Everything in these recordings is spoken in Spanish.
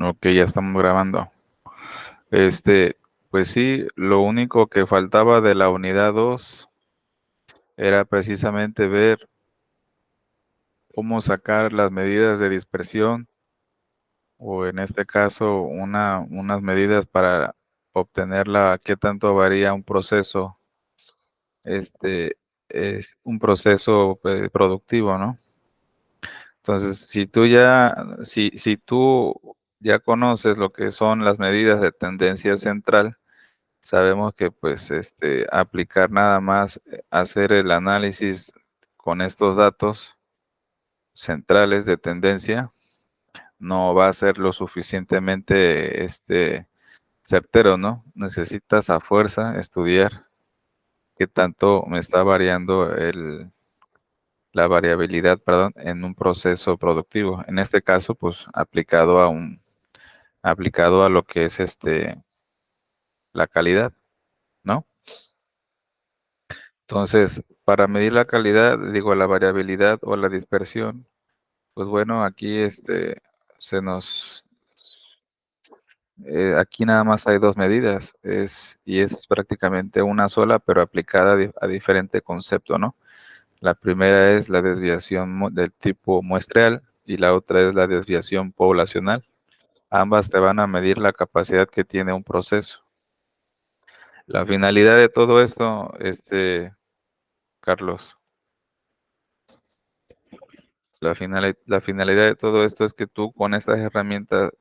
Ok, ya estamos grabando. Pues sí, lo único que faltaba de la unidad 2 era precisamente ver cómo sacar las medidas de dispersión o en este caso unas medidas para obtener qué tanto varía un proceso, este, es un proceso productivo, ¿no? Entonces, si tú ya conoces lo que son las medidas de tendencia central, sabemos que pues aplicar nada más, hacer el análisis con estos datos centrales de tendencia no va a ser lo suficientemente certero, ¿no? Necesitas a fuerza estudiar qué tanto me está variando la variabilidad, perdón, en un proceso productivo. En este caso, pues aplicado a lo que es la calidad, ¿no? Entonces, para medir la calidad, digo, la variabilidad o la dispersión, pues bueno, aquí aquí nada más hay dos medidas, y es prácticamente una sola, pero aplicada a diferente concepto, ¿no? La primera es la desviación del tipo muestreal y la otra es la desviación poblacional. Ambas te van a medir la capacidad que tiene un proceso. La finalidad de todo esto, Carlos, la finalidad de todo esto es que tú con esta herramienta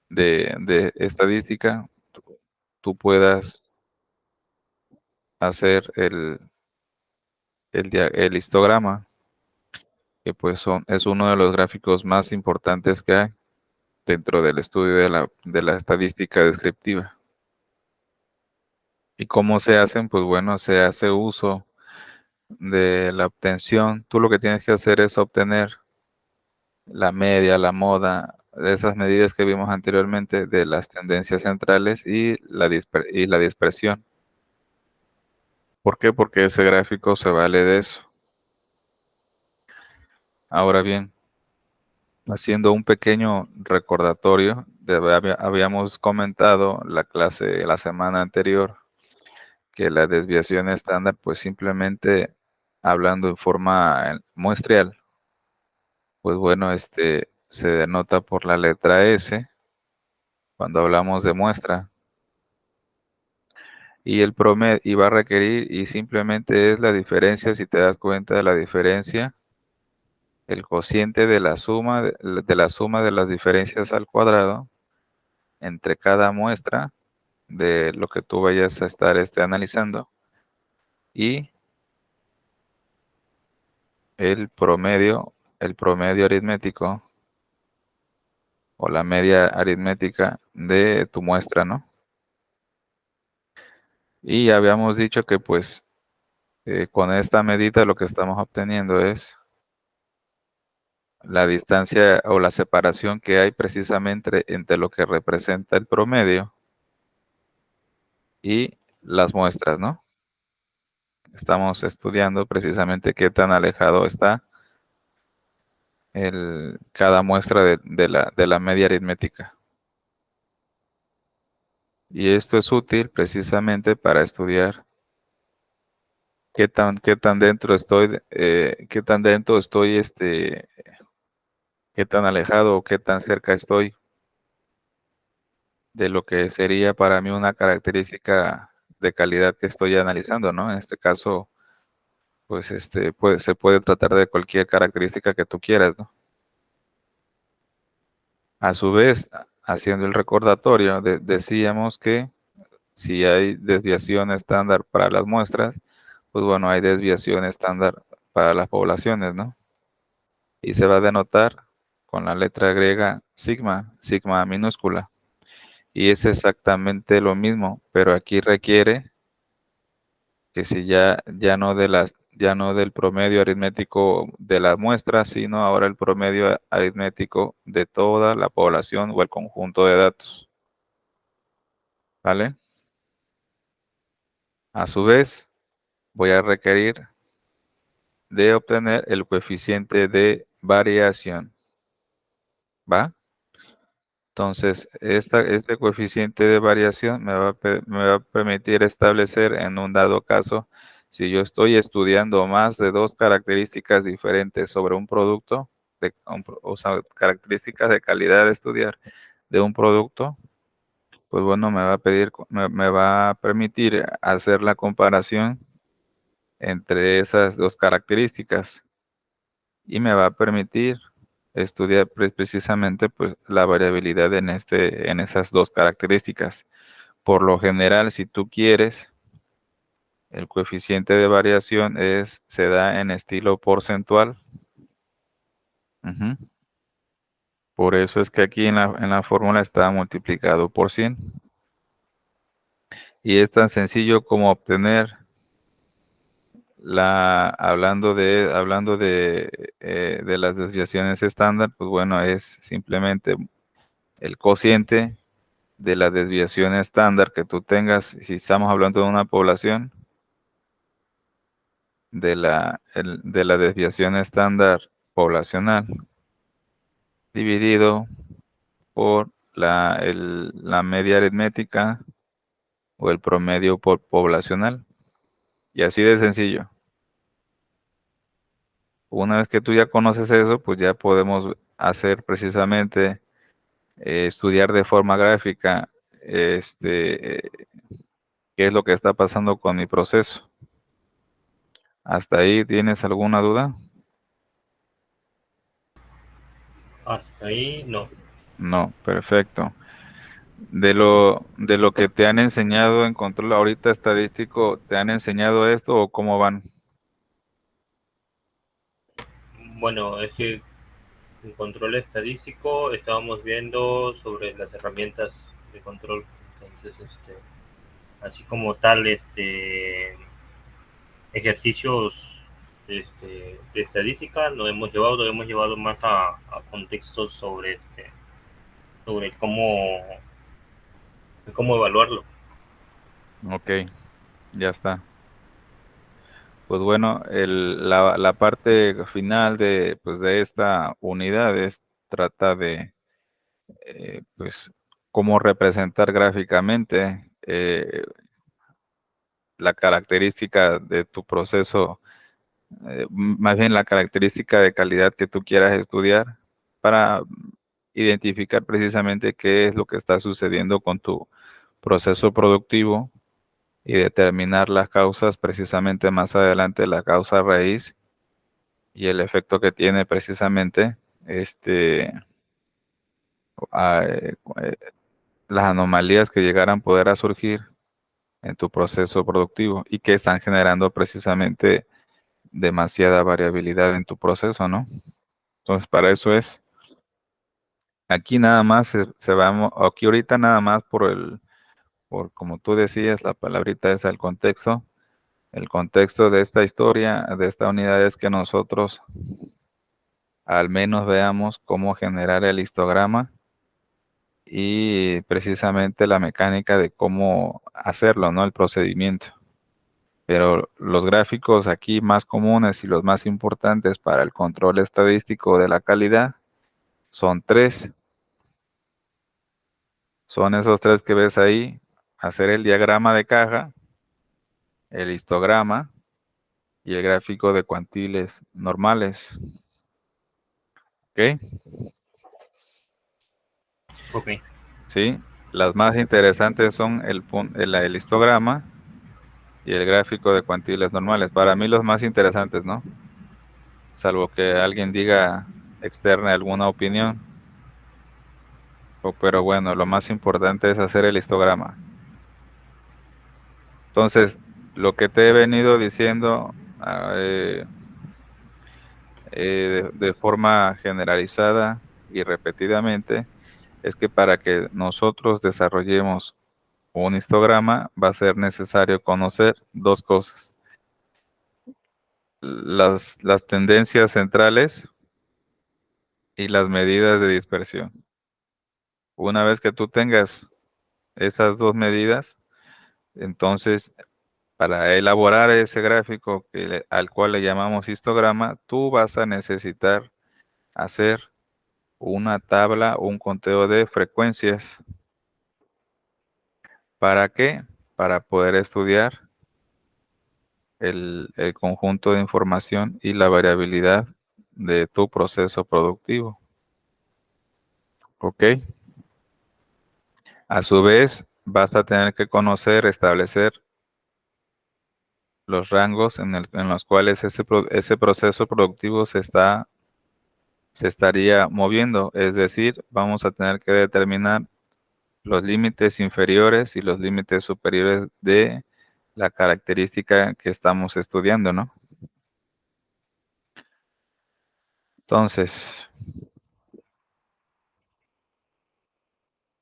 de estadística, tú puedas hacer el histograma, que pues es uno de los gráficos más importantes que hay dentro del estudio de la estadística descriptiva. ¿Y cómo se hacen? Pues bueno, se hace uso de la obtención. Tú lo que tienes que hacer es obtener la media, la moda, de esas medidas que vimos anteriormente de las tendencias centrales y y la dispersión. ¿Por qué? Porque ese gráfico se vale de eso. Ahora bien, haciendo un pequeño recordatorio, habíamos comentado la semana anterior que la desviación estándar, pues simplemente hablando en forma muestreal, pues bueno, se denota por la letra S cuando hablamos de muestra y el promedio y va a requerir y simplemente es la diferencia, si te das cuenta de la diferencia, el cociente de la suma de las diferencias al cuadrado entre cada muestra de lo que tú vayas a estar analizando y el promedio aritmético o la media aritmética de tu muestra, ¿no? Y habíamos dicho que pues con esta medida lo que estamos obteniendo es la distancia o la separación que hay precisamente entre lo que representa el promedio y las muestras, ¿no? Estamos estudiando precisamente qué tan alejado está cada muestra de la media aritmética. Y esto es útil precisamente para estudiar qué tan dentro estoy, qué tan alejado o qué tan cerca estoy de lo que sería para mí una característica de calidad que estoy analizando, ¿no? En este caso, pues se puede tratar de cualquier característica que tú quieras, ¿no? A su vez, haciendo el recordatorio, decíamos que si hay desviación estándar para las muestras, pues bueno, hay desviación estándar para las poblaciones, ¿no? Y se va a denotar con la letra griega sigma, sigma minúscula. Y es exactamente lo mismo, pero aquí requiere que si ya no del promedio aritmético de la muestra, sino ahora el promedio aritmético de toda la población o el conjunto de datos. ¿Vale? A su vez, voy a requerir de obtener el coeficiente de variación. ¿va? Entonces, este coeficiente de variación me va a permitir establecer en un dado caso, si yo estoy estudiando más de dos características diferentes sobre un producto, o sea, características de calidad de estudiar de un producto, pues bueno, me va a permitir hacer la comparación entre esas dos características y me va a permitir estudiar precisamente pues la variabilidad en esas dos características. Por lo general, si tú quieres, el coeficiente de variación se da en estilo porcentual. Ujú. Por eso es que aquí en la fórmula está multiplicado por 100. Y es tan sencillo como obtener hablando de las desviaciones estándar, pues bueno, es simplemente el cociente de la desviación estándar que tú tengas, si estamos hablando de una población, de la desviación estándar poblacional, dividido por la media aritmética o el promedio poblacional. Y así de sencillo. Una vez que tú ya conoces eso, pues ya podemos hacer precisamente, estudiar de forma gráfica, qué es lo que está pasando con mi proceso. ¿Hasta ahí tienes alguna duda? Hasta ahí no. No, perfecto. De lo que te han enseñado en control ahorita estadístico, ¿te han enseñado esto o cómo van? Bueno, es que en control estadístico estábamos viendo sobre las herramientas de control. Entonces, así como tal, ejercicios de estadística lo hemos llevado más a contextos sobre sobre cómo evaluarlo. Ok, ya está. Pues bueno, la parte final pues de esta unidad trata de, pues, cómo representar gráficamente, la característica de tu proceso, más bien la característica de calidad que tú quieras estudiar para identificar precisamente qué es lo que está sucediendo con tu proceso productivo y determinar las causas precisamente más adelante, la causa raíz y el efecto que tiene precisamente este, a, las anomalías que llegaran a poder a surgir en tu proceso productivo y que están generando precisamente demasiada variabilidad en tu proceso, ¿no? Entonces, para eso aquí nada más aquí ahorita nada más por como tú decías, la palabrita es el contexto de esta historia, de esta unidad es que nosotros al menos veamos cómo generar el histograma y precisamente la mecánica de cómo hacerlo, ¿no? El procedimiento. Pero los gráficos aquí más comunes y los más importantes para el control estadístico de la calidad son tres. Son esos tres que ves ahí: hacer el diagrama de caja, el histograma y el gráfico de cuantiles normales. ¿Ok? Ok, Sí. Las más interesantes son el histograma y el gráfico de cuantiles normales. Para mí los más interesantes, ¿no? Salvo que alguien diga externa alguna opinión. Pero bueno, lo más importante es hacer el histograma. Entonces, lo que te he venido diciendo, de forma generalizada y repetidamente, es que para que nosotros desarrollemos un histograma va a ser necesario conocer dos cosas: las tendencias centrales y las medidas de dispersión. Una vez que tú tengas esas dos medidas, entonces para elaborar ese gráfico al cual le llamamos histograma, tú vas a necesitar hacer una tabla, un conteo de frecuencias. ¿Para qué? Para poder estudiar el conjunto de información y la variabilidad de tu proceso productivo. ¿Ok? A su vez, vas a tener que conocer, establecer los rangos en los cuales ese proceso productivo se estaría moviendo. Es decir, vamos a tener que determinar los límites inferiores y los límites superiores de la característica que estamos estudiando, ¿no? Entonces,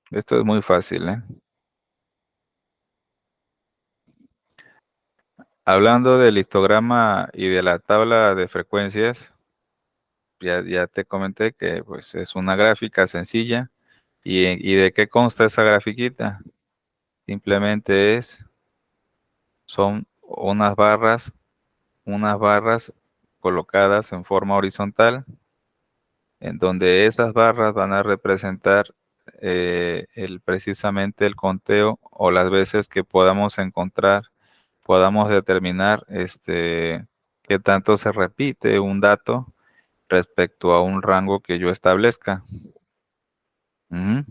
esto es muy fácil, ¿eh? Hablando del histograma y de la tabla de frecuencias, ya te comenté que pues es una gráfica sencilla. ¿Y de qué consta esa grafiquita? Simplemente son unas barras colocadas en forma horizontal, en donde esas barras van a representar precisamente el conteo o las veces que podamos determinar qué tanto se repite un dato respecto a un rango que yo establezca. Ujú.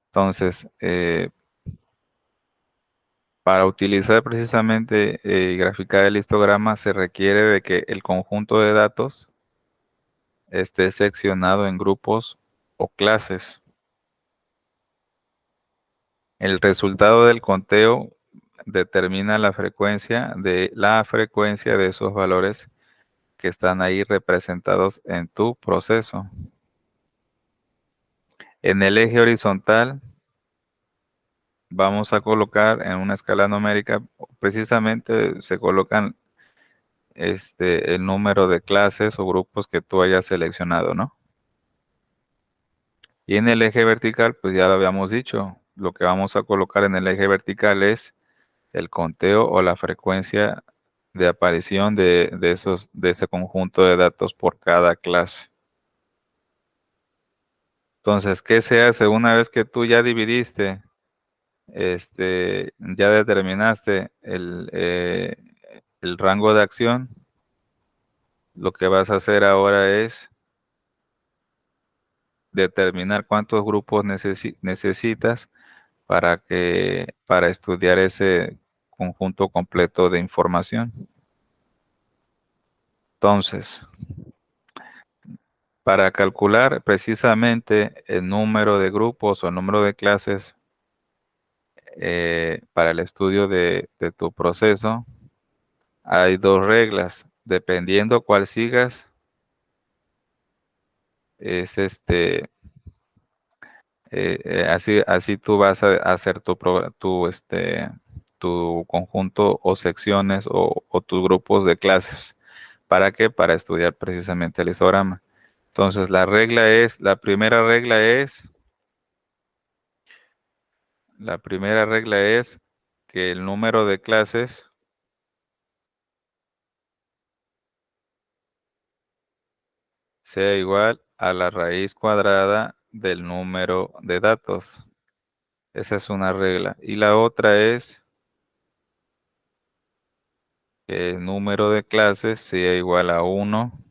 Entonces, para utilizar precisamente y graficar el histograma se requiere de que el conjunto de datos esté seccionado en grupos o clases. El resultado del conteo determina la frecuencia de esos valores que están ahí representados en tu proceso. En el eje horizontal vamos a colocar en una escala numérica, precisamente se colocan el número de clases o grupos que tú hayas seleccionado, ¿no? Y en el eje vertical, pues ya lo habíamos dicho, lo que vamos a colocar en el eje vertical es el conteo o la frecuencia de aparición de ese conjunto de datos por cada clase. Entonces, ¿qué se hace una vez que tú ya dividiste, ya determinaste el rango de acción? Lo que vas a hacer ahora es determinar cuántos grupos necesitas para estudiar ese conjunto completo de información. Entonces, para calcular precisamente el número de grupos o número de clases para el estudio de tu proceso, hay dos reglas. Dependiendo cuál sigas, es así tú vas a hacer tu conjunto o secciones o tus grupos de clases. ¿Para qué? Para estudiar precisamente el histograma. Entonces, la primera regla es que el número de clases sea igual a la raíz cuadrada del número de datos. Esa es una regla. Y la otra es que el número de clases sea igual a 1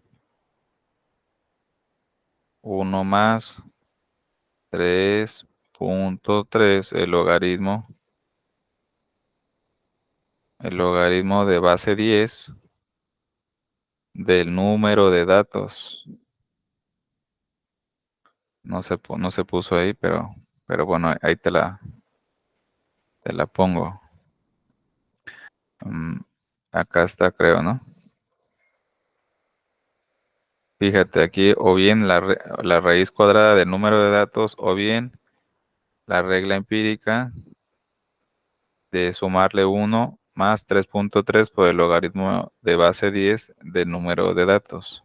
más 3.3, el logaritmo de base 10 del número de datos. No se puso ahí, pero bueno, ahí te la pongo. Mm, Acá está, creo, ¿no? Fíjate aquí, o bien la raíz cuadrada del número de datos, o bien la regla empírica de sumarle 1 más 3.3 por el logaritmo de base 10 del número de datos.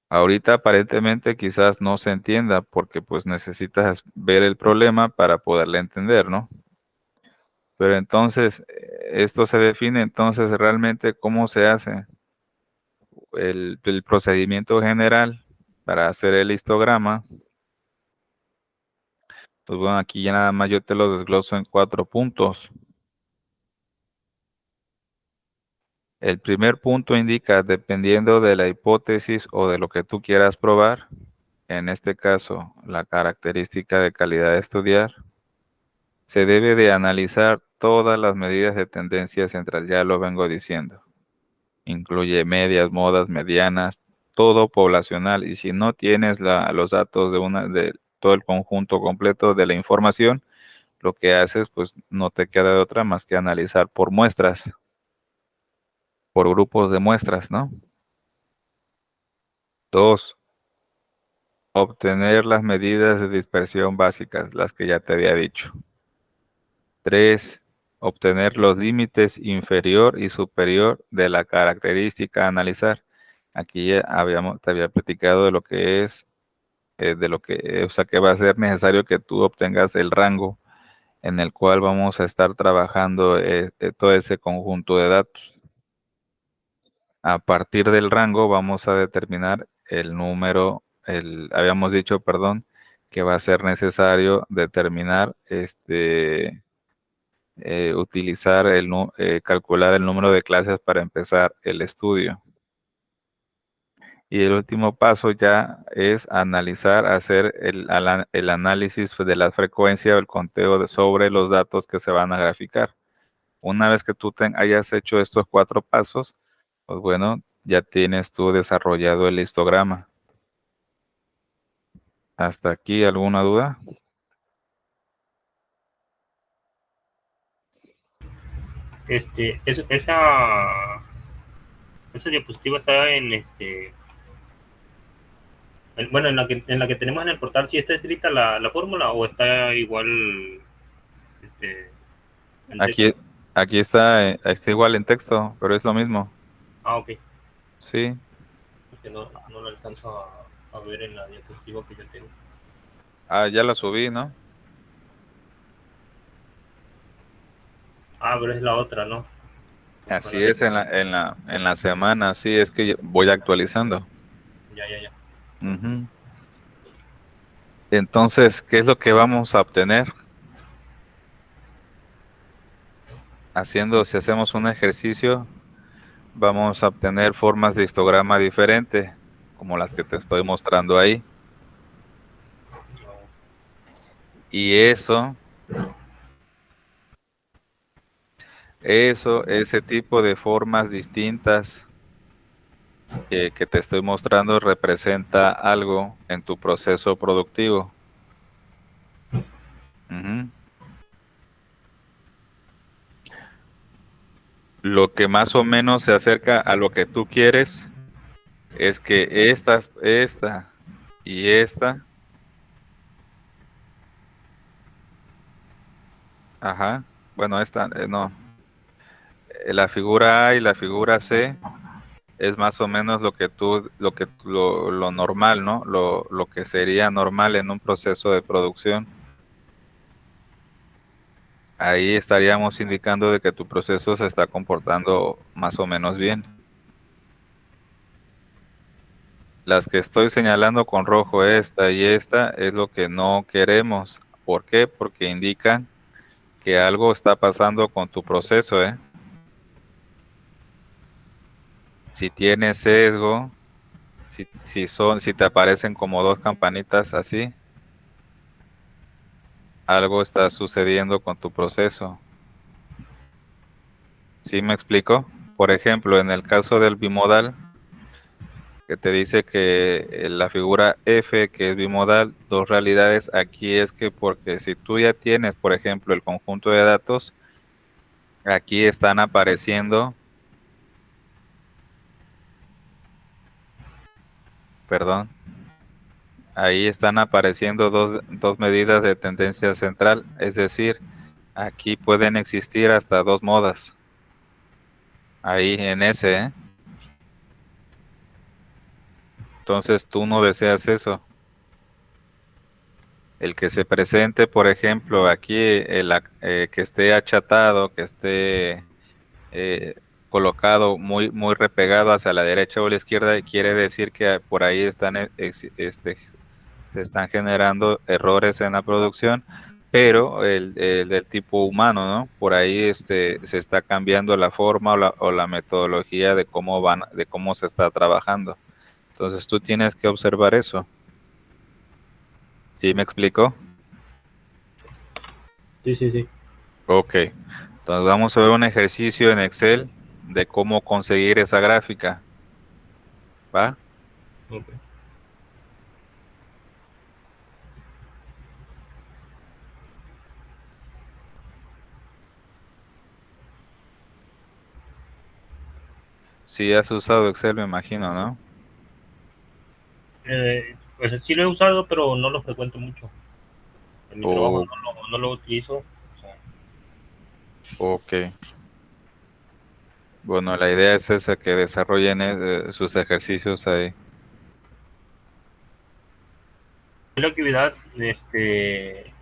Ahorita aparentemente quizás no se entienda porque pues necesitas ver el problema para poderle entender, ¿no? Pero entonces, esto se define entonces realmente cómo se hace el procedimiento general para hacer el histograma, pues bueno, aquí ya nada más yo te lo desgloso en 4 puntos. El primer punto indica, dependiendo de la hipótesis o de lo que tú quieras probar, en este caso, la característica de calidad de estudiar, se debe de analizar todas las medidas de tendencia central, ya lo vengo diciendo. Incluye medias, modas, medianas, todo poblacional. Y si no tienes los datos de todo el conjunto completo de la información, lo que haces, pues no te queda de otra más que analizar por muestras, por grupos de muestras, ¿no? 2, obtener las medidas de dispersión básicas, las que ya te había dicho. 3, obtener los límites inferior y superior de la característica a analizar. Aquí ya te había platicado de lo que es, o sea, que va a ser necesario que tú obtengas el rango en el cual vamos a estar trabajando todo ese conjunto de datos. A partir del rango vamos a determinar el número, habíamos dicho, perdón, que va a ser necesario determinar, utilizar calcular el número de clases para empezar el estudio. Y el último paso ya es analizar, hacer el análisis de la frecuencia o el conteo sobre los datos que se van a graficar. Una vez que tú hayas hecho estos 4 pasos, pues bueno, ya tienes tú desarrollado el histograma. ¿Hasta aquí alguna duda? Esa diapositiva está bueno, en la que tenemos en el portal, ¿sí está escrita la fórmula o está igual este, el Aquí, texto? aquí está igual en texto, pero es lo mismo. Ah, ok. Sí. Porque no lo alcanzo a ver en la diapositiva que yo tengo. Ah, ya la subí, ¿no? Ah, pero es la otra, ¿no? Con Así la que es te... en la semana, sí, es que voy actualizando. Ya, ya, ya. Ujú. Entonces, ¿qué es lo que vamos a obtener? Si hacemos un ejercicio, vamos a obtener formas de histograma diferentes, como las que te estoy mostrando ahí. Y ese tipo de formas distintas que te estoy mostrando representa algo en tu proceso productivo. Ujú. Lo que más o menos se acerca a lo que tú quieres es que esta y esta, ajá, bueno, esta, no, la figura A y la figura C es más o menos lo normal, ¿no? Lo que sería normal en un proceso de producción. Ahí estaríamos indicando de que tu proceso se está comportando más o menos bien. Las que estoy señalando con rojo, esta y esta, es lo que no queremos. ¿Por qué? Porque indican que algo está pasando con tu proceso, ¿eh? Si tienes sesgo, si te aparecen como 2 campanitas así, algo está sucediendo con tu proceso. ¿Sí me explico? Por ejemplo, en el caso del bimodal, que te dice que la figura F, que es bimodal, 2 realidades, aquí es que porque si tú ya tienes, por ejemplo, el conjunto de datos, aquí están apareciendo, perdón, ahí están apareciendo dos medidas de tendencia central, es decir, aquí pueden existir hasta 2 modas, ahí en ese, ¿eh? Entonces tú no deseas eso. El que se presente, por ejemplo, aquí, que esté achatado, que esté colocado muy repegado hacia la derecha o la izquierda, y quiere decir que por ahí se están generando errores en la producción, pero el del tipo humano, ¿no? Por ahí se está cambiando la forma o la metodología de cómo se está trabajando. Entonces tú tienes que observar eso. ¿Sí me explico? Sí, sí, sí. Ok. Entonces vamos a ver un ejercicio en Excel de cómo conseguir esa gráfica, ¿va? Ok. Sí has usado Excel, me imagino, ¿no? Pues sí lo he usado, pero no lo frecuento mucho. En mi trabajo O, no lo utilizo. O sea, ok. Bueno, la idea es esa, que desarrollen sus ejercicios ahí. la actividad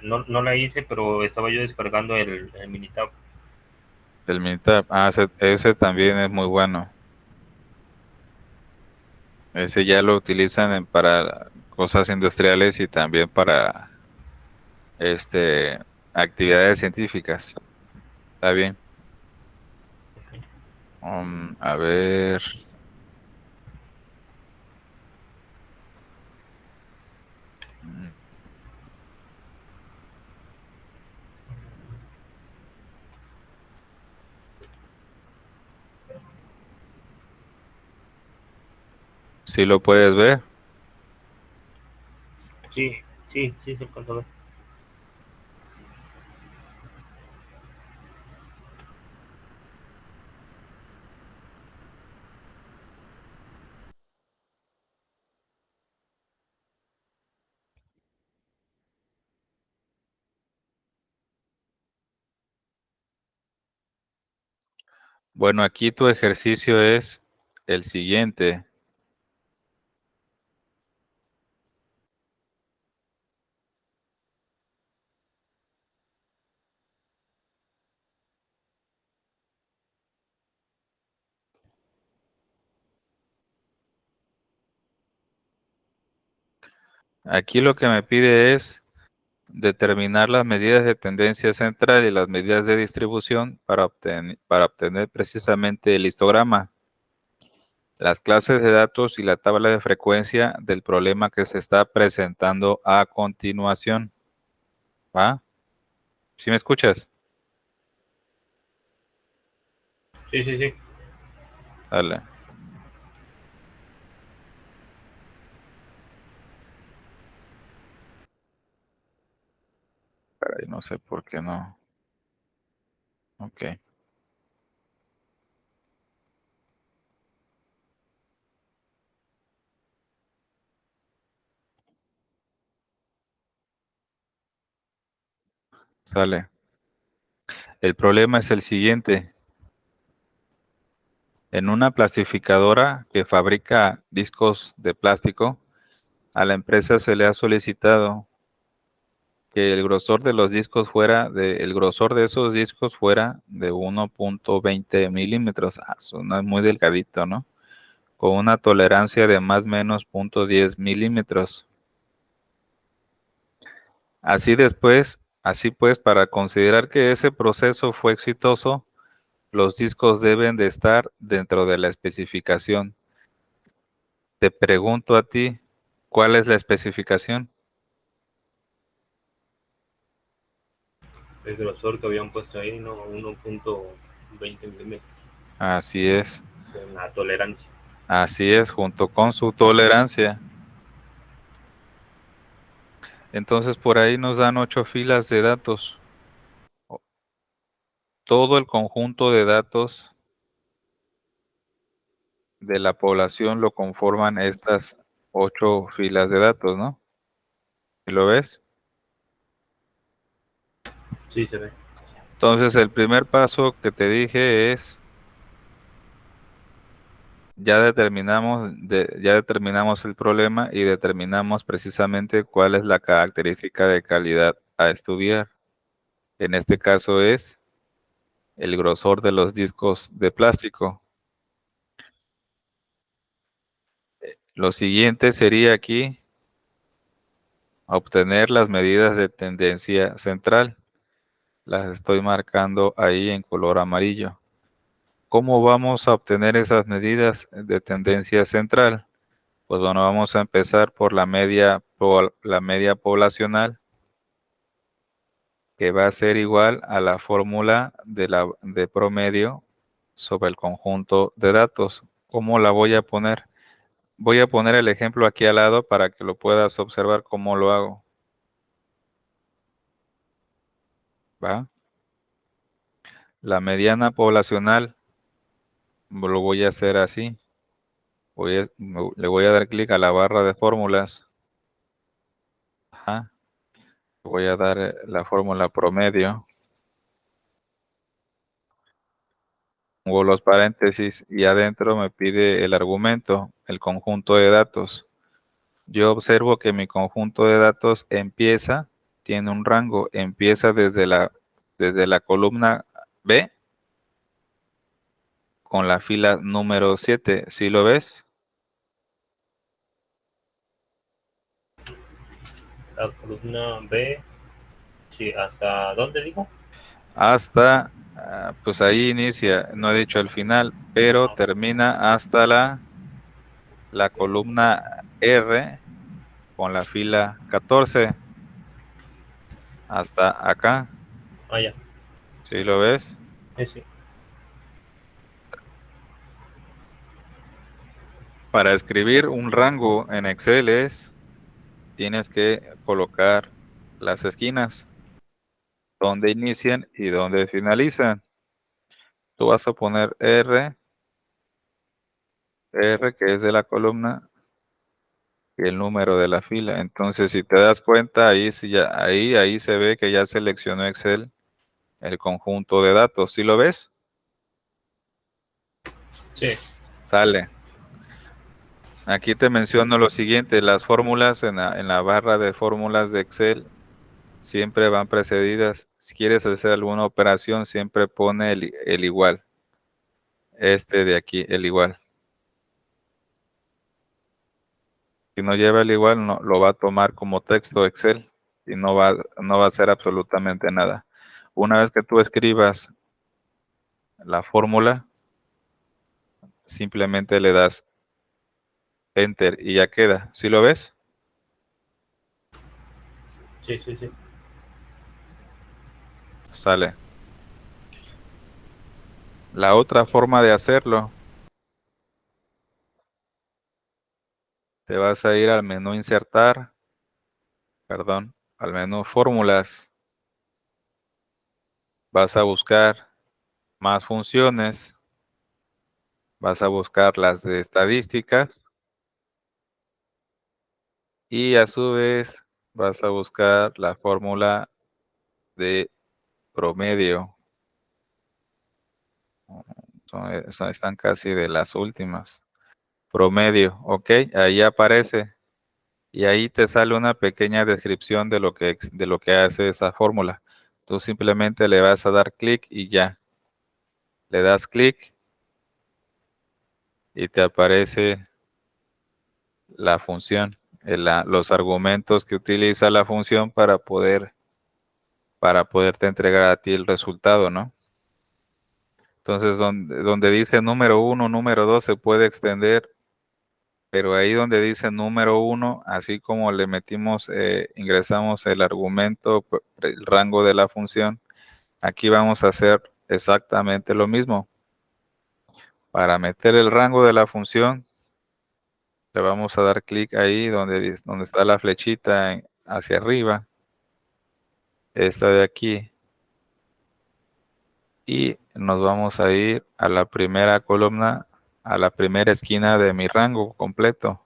no la hice, pero estaba yo descargando el Minitab. El Minitab, ese también es muy bueno. Ese ya lo utilizan para cosas industriales y también para este actividades científicas. Está bien. A ver, mm, si lo puedes ver. Sí, sí, sí, se alcanzó a ver. Bueno, aquí tu ejercicio es el siguiente. Aquí lo que me pide es determinar las medidas de tendencia central y las medidas de distribución para obtener precisamente el histograma, las clases de datos y la tabla de frecuencia del problema que se está presentando a continuación. ¿Va? ¿Sí me escuchas? Sí, sí, sí. Dale. Caray, no sé por qué no. Ok, sale. El problema es el siguiente. En una plastificadora que fabrica discos de plástico, a la empresa se le ha solicitado que el grosor de esos discos fuera de 1.20 milímetros. Eso no es muy delgadito, ¿no? Con una tolerancia de más o menos 0.10 milímetros. Así pues, para considerar que ese proceso fue exitoso, los discos deben de estar dentro de la especificación. Te pregunto a ti, ¿cuál es la especificación? El grosor que habían puesto ahí, no, 1.20 milímetros. Así es, Con la tolerancia. así es, junto con su tolerancia. Entonces, por ahí nos dan 8 filas de datos. Todo el conjunto de datos de la población lo conforman estas 8 filas de datos, ¿no? ¿Sí lo ves? Sí, se ve. Entonces, el primer paso que te dije es, ya determinamos el problema y determinamos precisamente cuál es la característica de calidad a estudiar. En este caso es el grosor de los discos de plástico. Lo siguiente sería aquí obtener las medidas de tendencia central. Las estoy marcando ahí en color amarillo. ¿Cómo vamos a obtener esas medidas de tendencia central? Pues bueno, vamos a empezar por la media poblacional, que va a ser igual a la fórmula de promedio sobre el conjunto de datos. ¿Cómo la voy a poner? Voy a poner el ejemplo aquí al lado para que lo puedas observar cómo lo hago. ¿Va? La mediana poblacional lo voy a hacer así. Le voy a dar clic a la barra de fórmulas. Ajá. Voy a dar la fórmula promedio. Pongo los paréntesis y adentro me pide el argumento, el conjunto de datos. Yo observo que mi conjunto de datos tiene un rango, empieza desde la columna B con la fila número 7. ¿Sí lo ves? La columna B, sí, ¿hasta dónde digo? Hasta, pues ahí inicia, no he dicho el final, pero Ah, termina hasta la columna R con la fila 14 hasta acá. ya. ¿Sí lo ves? Sí, sí. Para escribir un rango en Excel tienes que colocar las esquinas, donde inician y donde finalizan. Tú vas a poner R que es de la columna, y el número de la fila. Entonces, si te das cuenta, ahí, sí ahí se ve que ya seleccionó Excel el conjunto de datos. ¿Sí lo ves? Sí, Sale. Aquí te menciono lo siguiente, las fórmulas en la barra de fórmulas de Excel siempre van precedidas. Si quieres hacer alguna operación, siempre pone el igual. Este de aquí, el igual. Si no lleva el igual, no, lo va a tomar como texto Excel y no va a hacer absolutamente nada. Una vez que tú escribas la fórmula, simplemente le das Enter y ya queda. ¿Sí lo ves? sí, sí, sí. Sale. La otra forma de hacerlo, te vas a ir al menú Insertar, perdón, al menú Fórmulas. Vas a buscar más funciones, vas a buscar las de estadísticas y a su vez vas a buscar la fórmula de promedio. Están casi de las últimas. Promedio, ok, ahí aparece y ahí te sale una pequeña descripción de lo que hace esa fórmula. Tú simplemente le vas a dar clic y ya. Le das clic y te aparece la función, los argumentos que utiliza la función para poderte entregar a ti el resultado, ¿no? Entonces, donde dice número 1, número 2 se puede extender, pero ahí donde dice número 1, así como le metimos, ingresamos el argumento, el rango de la función, aquí vamos a hacer exactamente lo mismo. Para meter el rango de la función, le vamos a dar clic ahí donde está la flechita hacia arriba, esta de aquí, y nos vamos a ir a la primera columna, a la primera esquina de mi rango completo.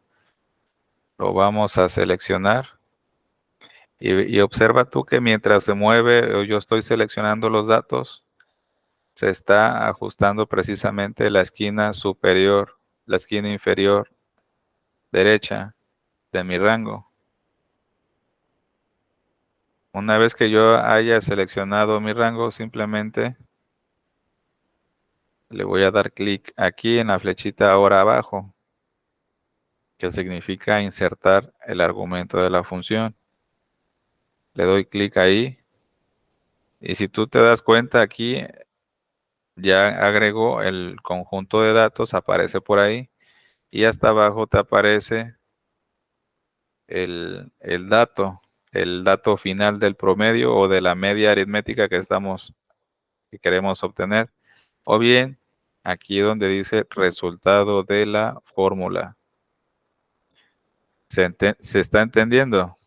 Lo vamos a seleccionar y observa tú que mientras se mueve o yo estoy seleccionando los datos, se está ajustando precisamente la esquina superior, la esquina inferior derecha de mi rango. Una vez que yo haya seleccionado mi rango, simplemente Le voy a dar clic aquí en la flechita ahora abajo, que significa insertar el argumento de la función. Le doy clic ahí y si tú te das cuenta aquí ya agregó el conjunto de datos, aparece por ahí y hasta abajo te aparece el dato final del promedio o de la media aritmética que queremos obtener, o bien aquí donde dice resultado de la fórmula. ¿Se está entendiendo?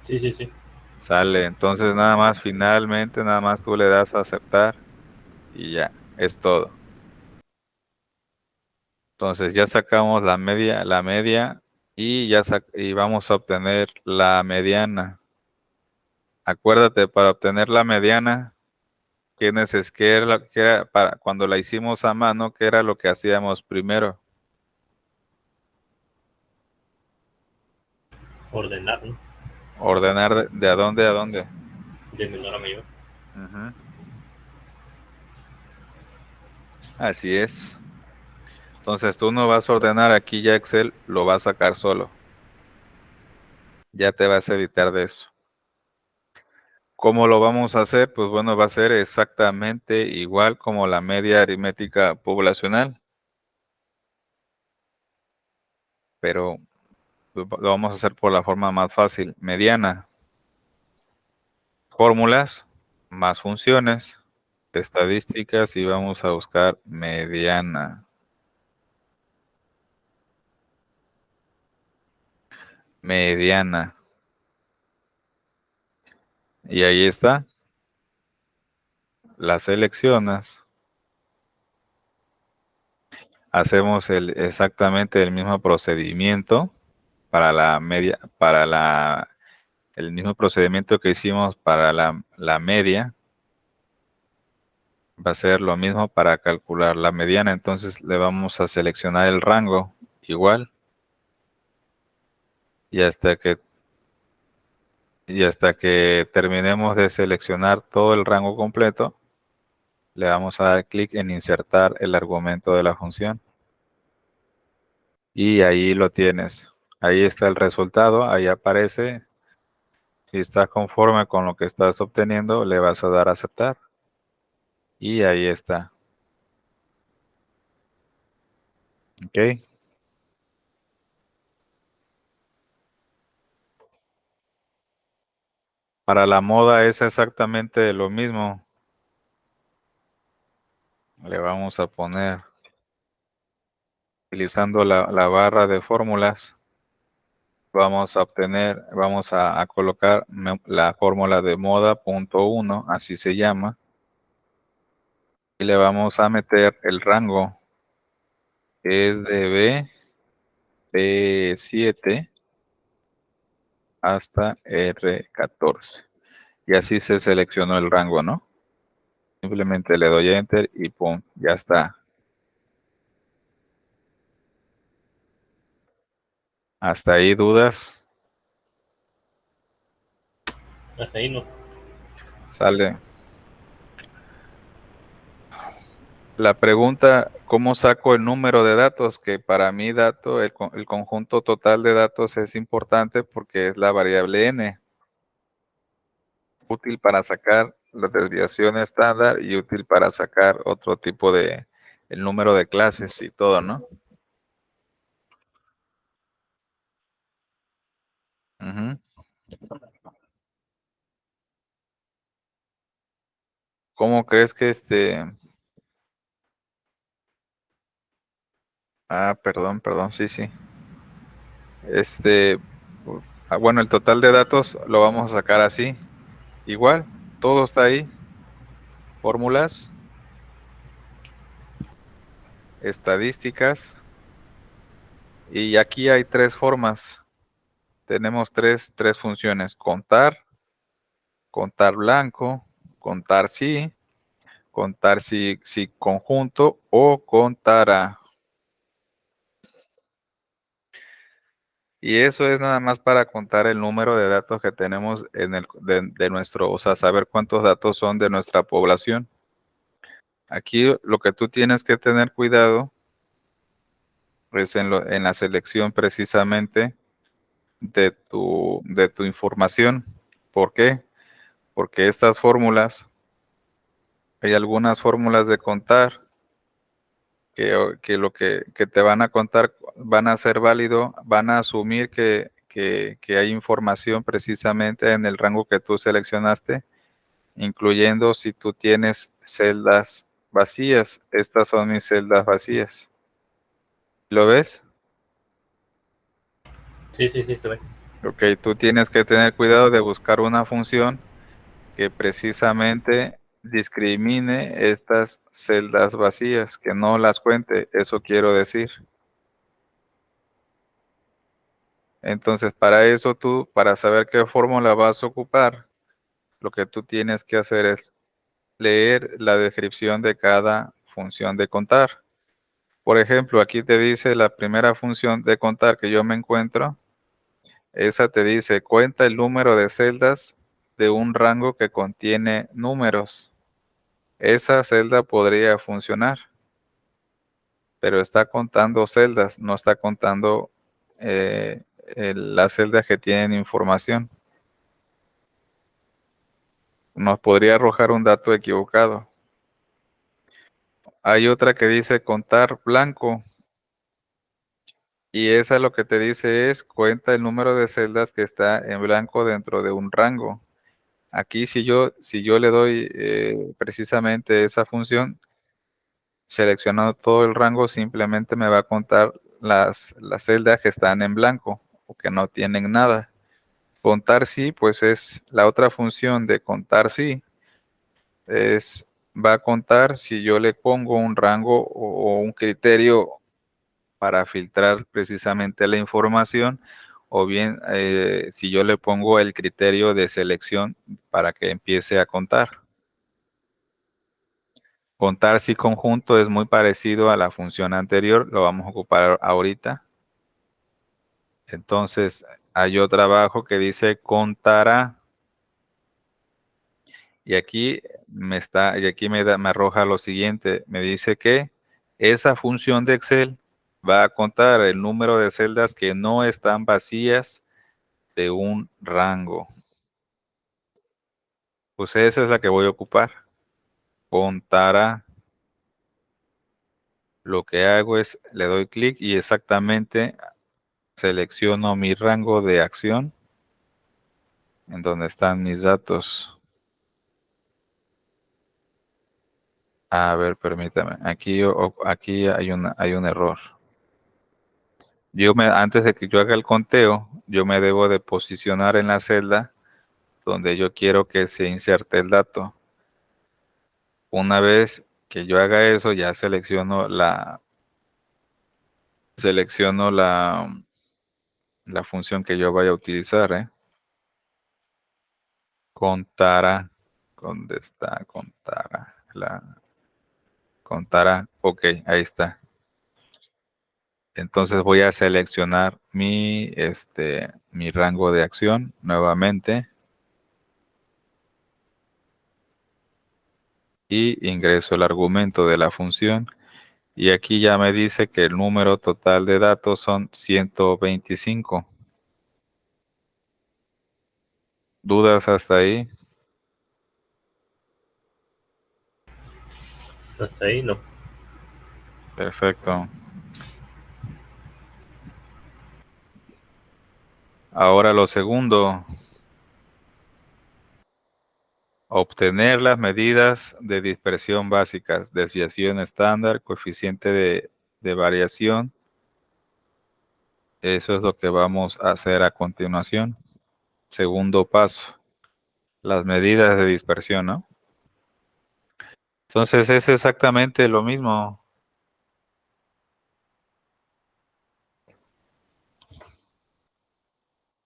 Sí, sí, sí. Sale, entonces nada más finalmente, nada más tú le das a aceptar y ya, es todo. Entonces ya sacamos la media y vamos a obtener la mediana. Acuérdate, para obtener la mediana, que era para cuando la hicimos a mano, ¿qué era lo que hacíamos primero? Ordenar, ¿no? Ordenar de a dónde a dónde. De menor a mayor. Ujú. Así es. Entonces tú no vas a ordenar aquí ya Excel, lo va a sacar solo. Ya te vas a evitar de eso. ¿Cómo lo vamos a hacer? Pues bueno, va a ser exactamente igual como la media aritmética poblacional, pero lo vamos a hacer por la forma más fácil, mediana. Fórmulas más funciones, estadísticas y vamos a buscar mediana. Mediana. Y ahí está. La seleccionas. Hacemos exactamente el mismo procedimiento para el mismo procedimiento que hicimos para la media. Va a ser lo mismo para calcular la mediana. Entonces le vamos a seleccionar el rango igual. Y hasta que terminemos de seleccionar todo el rango completo, le vamos a dar clic en insertar el argumento de la función. Y ahí lo tienes. Ahí está el resultado, ahí aparece. Si estás conforme con lo que estás obteniendo, le vas a dar a aceptar. Y ahí está. ¿Ok? Para la moda es exactamente lo mismo. Le vamos a poner, utilizando la barra de fórmulas, vamos a colocar la fórmula de moda punto 1, así se llama. Y le vamos a meter el rango, que es de B7 hasta R14. Y así se seleccionó el rango, ¿no? Simplemente le doy Enter y pum, ya está. Hasta ahí dudas, Hasta ahí no. sale. La pregunta, ¿cómo saco el número de datos? Que para mí el conjunto total de datos es importante porque es la variable n, útil para sacar la desviación estándar y útil para sacar otro tipo el número de clases y todo, ¿no? Ujú. ¿Cómo crees que perdón, sí, sí. Este, bueno, el total de datos lo vamos a sacar así. Igual, todo está ahí. Fórmulas, estadísticas. Y aquí hay tres formas. Tenemos tres funciones. Contar blanco, contar si conjunto o contar a. Y eso es nada más para contar el número de datos que tenemos de nuestro, o sea, saber cuántos datos son de nuestra población. Aquí lo que tú tienes que tener cuidado es en la selección precisamente de tu información. ¿Por qué? Porque estas fórmulas, hay algunas fórmulas de contar que lo que te van a contar van a ser válido, van a asumir que hay información precisamente en el rango que tú seleccionaste, incluyendo si tú tienes celdas vacías. Estas son mis celdas vacías. ¿Lo ves? Sí, sí, sí, se ve. Ok, tú tienes que tener cuidado de buscar una función que precisamente discrimine estas celdas vacías, que no las cuente, eso quiero decir. Entonces, para eso tú, para saber qué fórmula vas a ocupar, lo que tú tienes que hacer es leer la descripción de cada función de contar. Por ejemplo, aquí te dice la primera función de contar que yo me encuentro, esa te dice cuenta el número de celdas de un rango que contiene números. Esa celda podría funcionar, pero está contando celdas, no está contando las celdas que tienen información. Nos podría arrojar un dato equivocado. Hay otra que dice contar blanco y esa lo que te dice es cuenta el número de celdas que está en blanco dentro de un rango. Aquí si yo le doy precisamente esa función, seleccionando todo el rango, simplemente me va a contar las celdas que están en blanco o que no tienen nada. Contar sí, pues es la otra función de contar sí, es va a contar si yo le pongo un rango o un criterio para filtrar precisamente la información, o bien si yo le pongo el criterio de selección para que empiece a contar. Contar si conjunto es muy parecido a la función anterior, lo vamos a ocupar ahorita. Entonces, hay otro abajo que dice contará. Y aquí me arroja lo siguiente, me dice que esa función de Excel va a contar el número de celdas que no están vacías de un rango. Pues esa es la que voy a ocupar. Contará. Lo que hago es, le doy clic y exactamente selecciono mi rango de acción en donde están mis datos. A ver, permítame. Aquí hay un error. Antes de que yo haga el conteo, yo me debo de posicionar en la celda donde yo quiero que se inserte el dato. Una vez que yo haga eso, ya selecciono la función que yo vaya a utilizar, ¿eh? Contará. ¿Dónde está? Contará. Ok, ahí está. Entonces voy a seleccionar mi rango de acción nuevamente y ingreso el argumento de la función. Y aquí ya me dice que el número total de datos son 125. ¿Dudas hasta ahí? Hasta ahí no. Perfecto. Ahora lo segundo, obtener las medidas de dispersión básicas, desviación estándar, coeficiente de variación. Eso es lo que vamos a hacer a continuación. Segundo paso, las medidas de dispersión, ¿no? Entonces es exactamente lo mismo.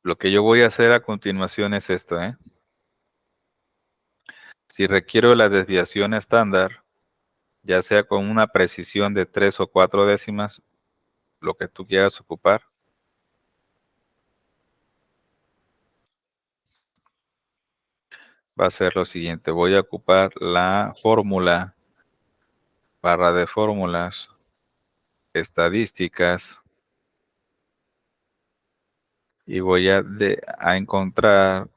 Lo que yo voy a hacer a continuación es esto, ¿eh? Si requiero la desviación estándar, ya sea con una precisión de 3 o 4 décimas, lo que tú quieras ocupar, va a ser lo siguiente. Voy a ocupar la fórmula barra de fórmulas, estadísticas, y voy a encontrar,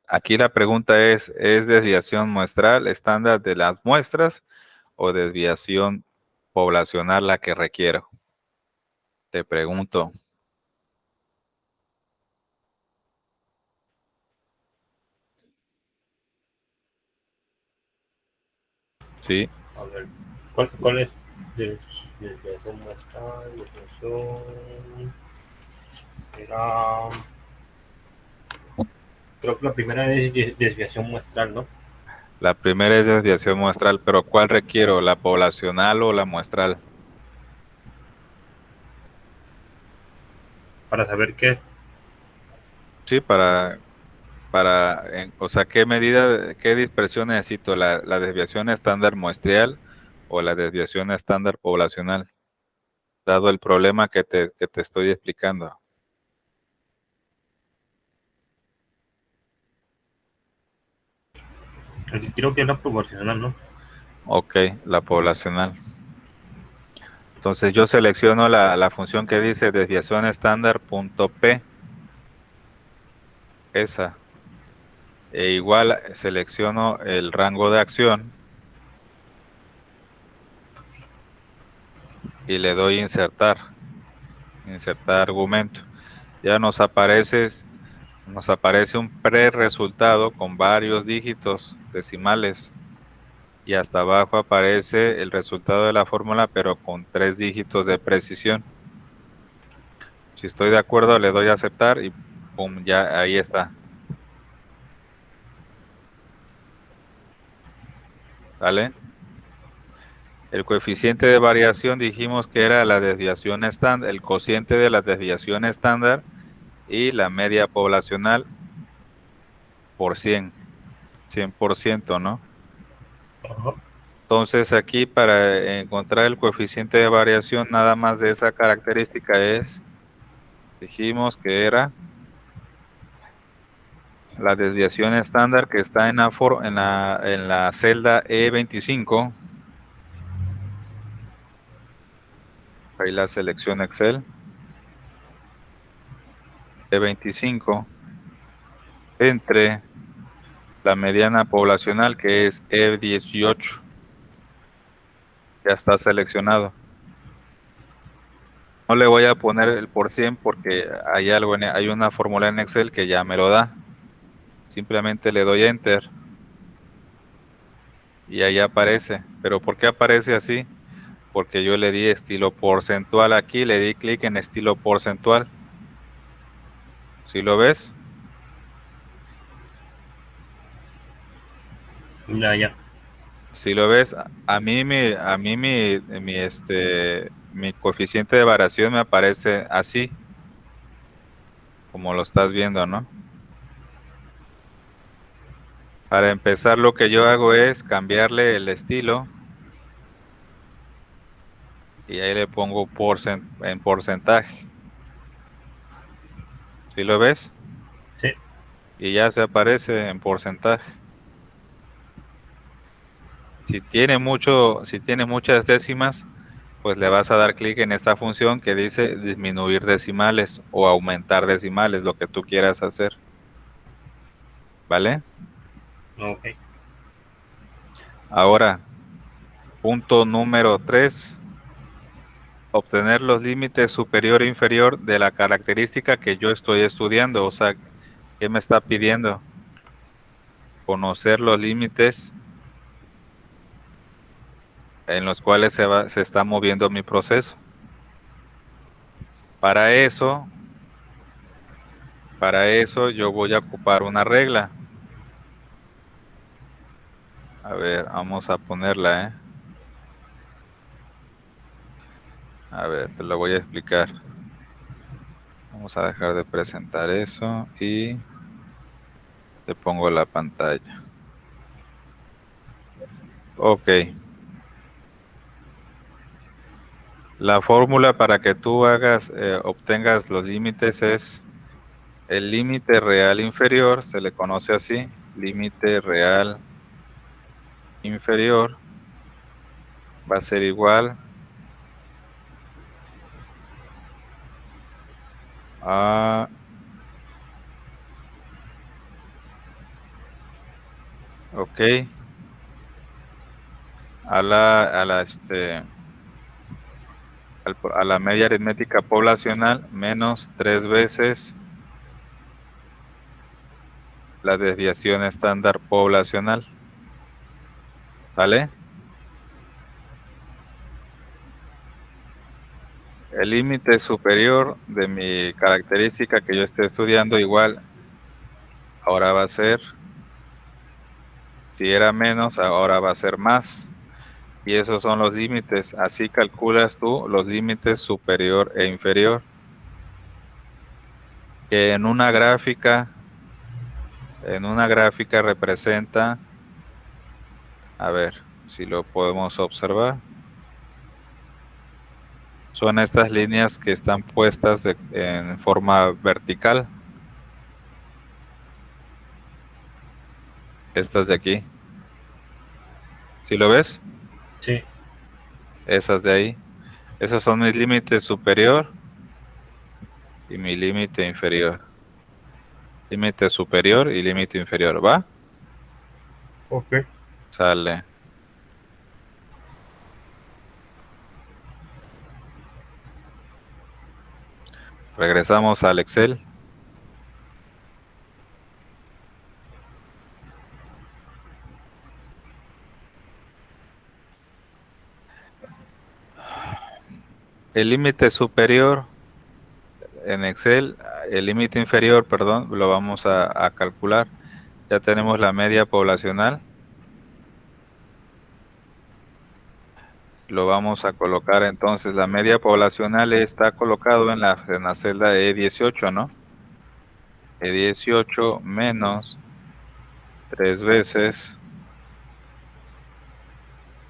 aquí la pregunta ¿es desviación muestral estándar de las muestras o desviación poblacional la que requiero? Te pregunto. Sí, A ver, ¿cuál es? Desviación muestral, desviación. Era. Creo que la primera es desviación muestral, ¿no? la primera es desviación muestral, pero ¿cuál requiero? ¿La poblacional o la muestral? Para saber qué. Sí, o sea, ¿qué medida, qué dispersión necesito? ¿La desviación estándar muestral o la desviación estándar poblacional? Dado el problema que te estoy explicando. Creo que es la proporcional, ¿no? Ok, la poblacional. Entonces yo selecciono la función que dice desviación estándar punto P, esa. E igual selecciono el rango de acción y le doy insertar argumento. Ya nos aparece un pre-resultado con varios dígitos decimales y hasta abajo aparece el resultado de la fórmula, pero con 3 dígitos de precisión. Si estoy de acuerdo, le doy a aceptar y pum, ya ahí está. ¿Vale? El coeficiente de variación dijimos que era la desviación estándar, el cociente de la desviación estándar y la media poblacional por 100%, ¿no? Ajá. Entonces aquí para encontrar el coeficiente de variación nada más de esa característica dijimos que era la desviación estándar que está en la celda E25, ahí la selección Excel, E25, entre la mediana poblacional que es E18, ya está seleccionado. No le voy a poner el por 100 porque hay una fórmula en Excel que ya me lo da. Simplemente le doy Enter y ahí aparece. ¿Pero por qué aparece así? Porque yo le di estilo porcentual aquí, le di clic en estilo porcentual. ¿Sí lo ves? Ya. Si lo ves, mi coeficiente de variación me aparece así, como lo estás viendo, ¿no? Para empezar, lo que yo hago es cambiarle el estilo y ahí le pongo en porcentaje. ¿Sí lo ves? Sí. Y ya se aparece en porcentaje. Si tiene muchas décimas, pues le vas a dar clic en esta función que dice disminuir decimales o aumentar decimales, lo que tú quieras hacer. ¿Vale? Ok. Ahora, punto número 3, obtener los límites superior e inferior de la característica que yo estoy estudiando. O sea, ¿qué me está pidiendo? Conocer los límites en los cuales se está moviendo mi proceso. Para eso, yo voy a ocupar una regla. A ver, vamos a ponerla, ¿eh? A ver, te lo voy a explicar. Vamos a dejar de presentar eso y te pongo la pantalla. Ok. La fórmula para que tú obtengas los límites es el límite real inferior, se le conoce así, límite real inferior va a ser igual a a la media aritmética poblacional menos 3 veces la desviación estándar poblacional. ¿Vale? El límite superior de mi característica que yo esté estudiando igual, ahora va a ser, si era menos, ahora va a ser más. Y esos son los límites. Así calculas tú los límites superior e inferior. Que en una gráfica representa, a ver si lo podemos observar. Son estas líneas que están puestas en forma vertical. Estas de aquí. ¿Sí lo ves? Sí. Esas de ahí. Esos son mi límite superior y mi límite inferior. Límite superior y límite inferior, ¿va? Ok. Sale. Regresamos al Excel. El límite superior en Excel, el límite inferior, perdón, lo vamos a calcular. Ya tenemos la media poblacional. Lo vamos a colocar entonces. La media poblacional está colocado en la celda E18, ¿no? E18 menos 3 veces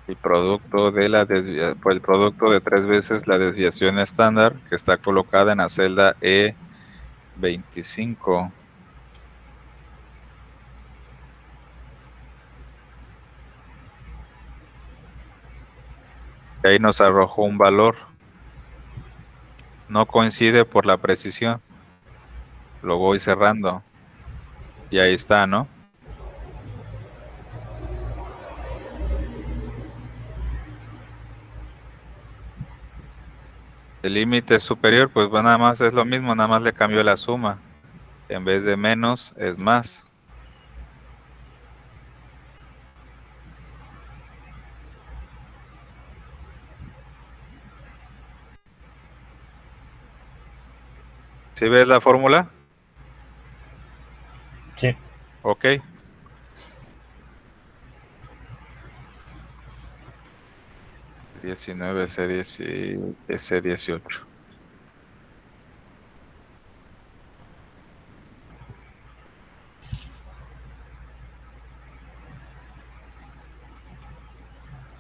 el producto de el producto de 3 veces la desviación estándar que está colocada en la celda E25. Y ahí nos arrojó un valor. No coincide por la precisión. Lo voy cerrando. Y ahí está, ¿no? El límite superior, pues nada más es lo mismo, nada más le cambio la suma. En vez de menos, es más. ¿Sí ves la fórmula? Sí. Ok. 19, C18.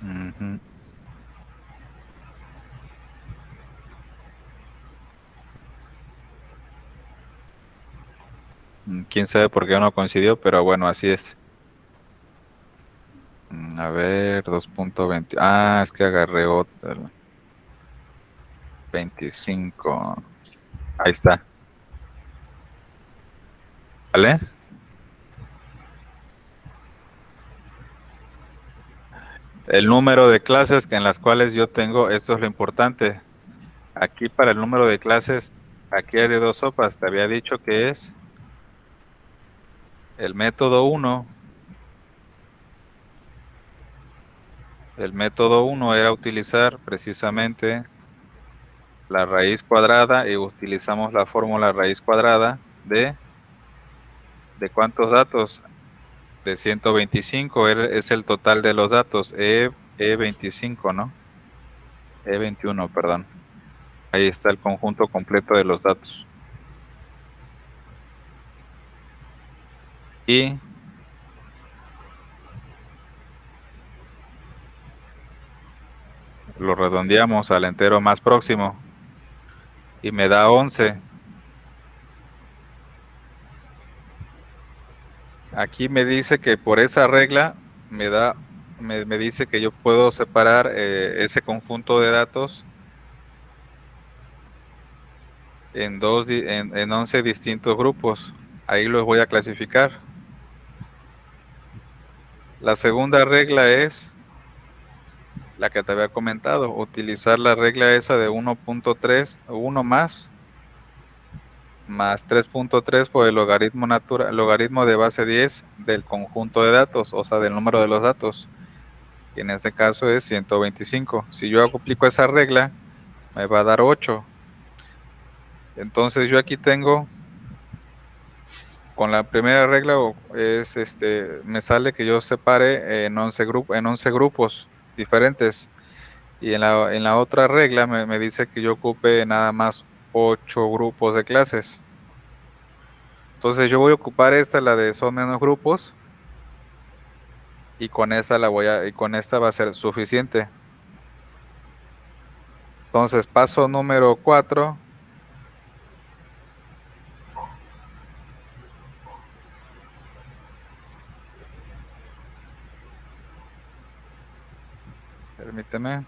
Ujú. Quién sabe por qué no coincidió, pero bueno, así es. A ver, 2.20. Ah, es que agarré otra. 25. Ahí está. ¿Vale? El número de clases en las cuales yo tengo, esto es lo importante. Aquí para el número de clases, aquí hay de dos sopas. Te había dicho que es el método 1. El método 1 era utilizar precisamente la raíz cuadrada y utilizamos la fórmula raíz cuadrada ¿de cuántos datos? De 125, es el total de los datos, E25, ¿no? E21, perdón. Ahí está el conjunto completo de los datos. Y lo redondeamos al entero más próximo y me da 11. Aquí me dice que por esa regla me da me dice que yo puedo separar ese conjunto de datos en 11 distintos grupos. Ahí los voy a clasificar. La segunda regla es la que te había comentado, utilizar la regla esa de 1.3, 1 más 3.3 por el logaritmo natural, logaritmo de base 10 del conjunto de datos, o sea, del número de los datos. Y en este caso es 125. Si yo aplico esa regla, me va a dar 8. Entonces yo aquí tengo, con la primera regla, me sale que yo separe en 11 grupos diferentes. Y en la otra regla me dice que yo ocupe nada más 8 grupos de clases. Entonces yo voy a ocupar la de son menos grupos, y con esta va a ser suficiente. Entonces, paso número 4. Permíteme.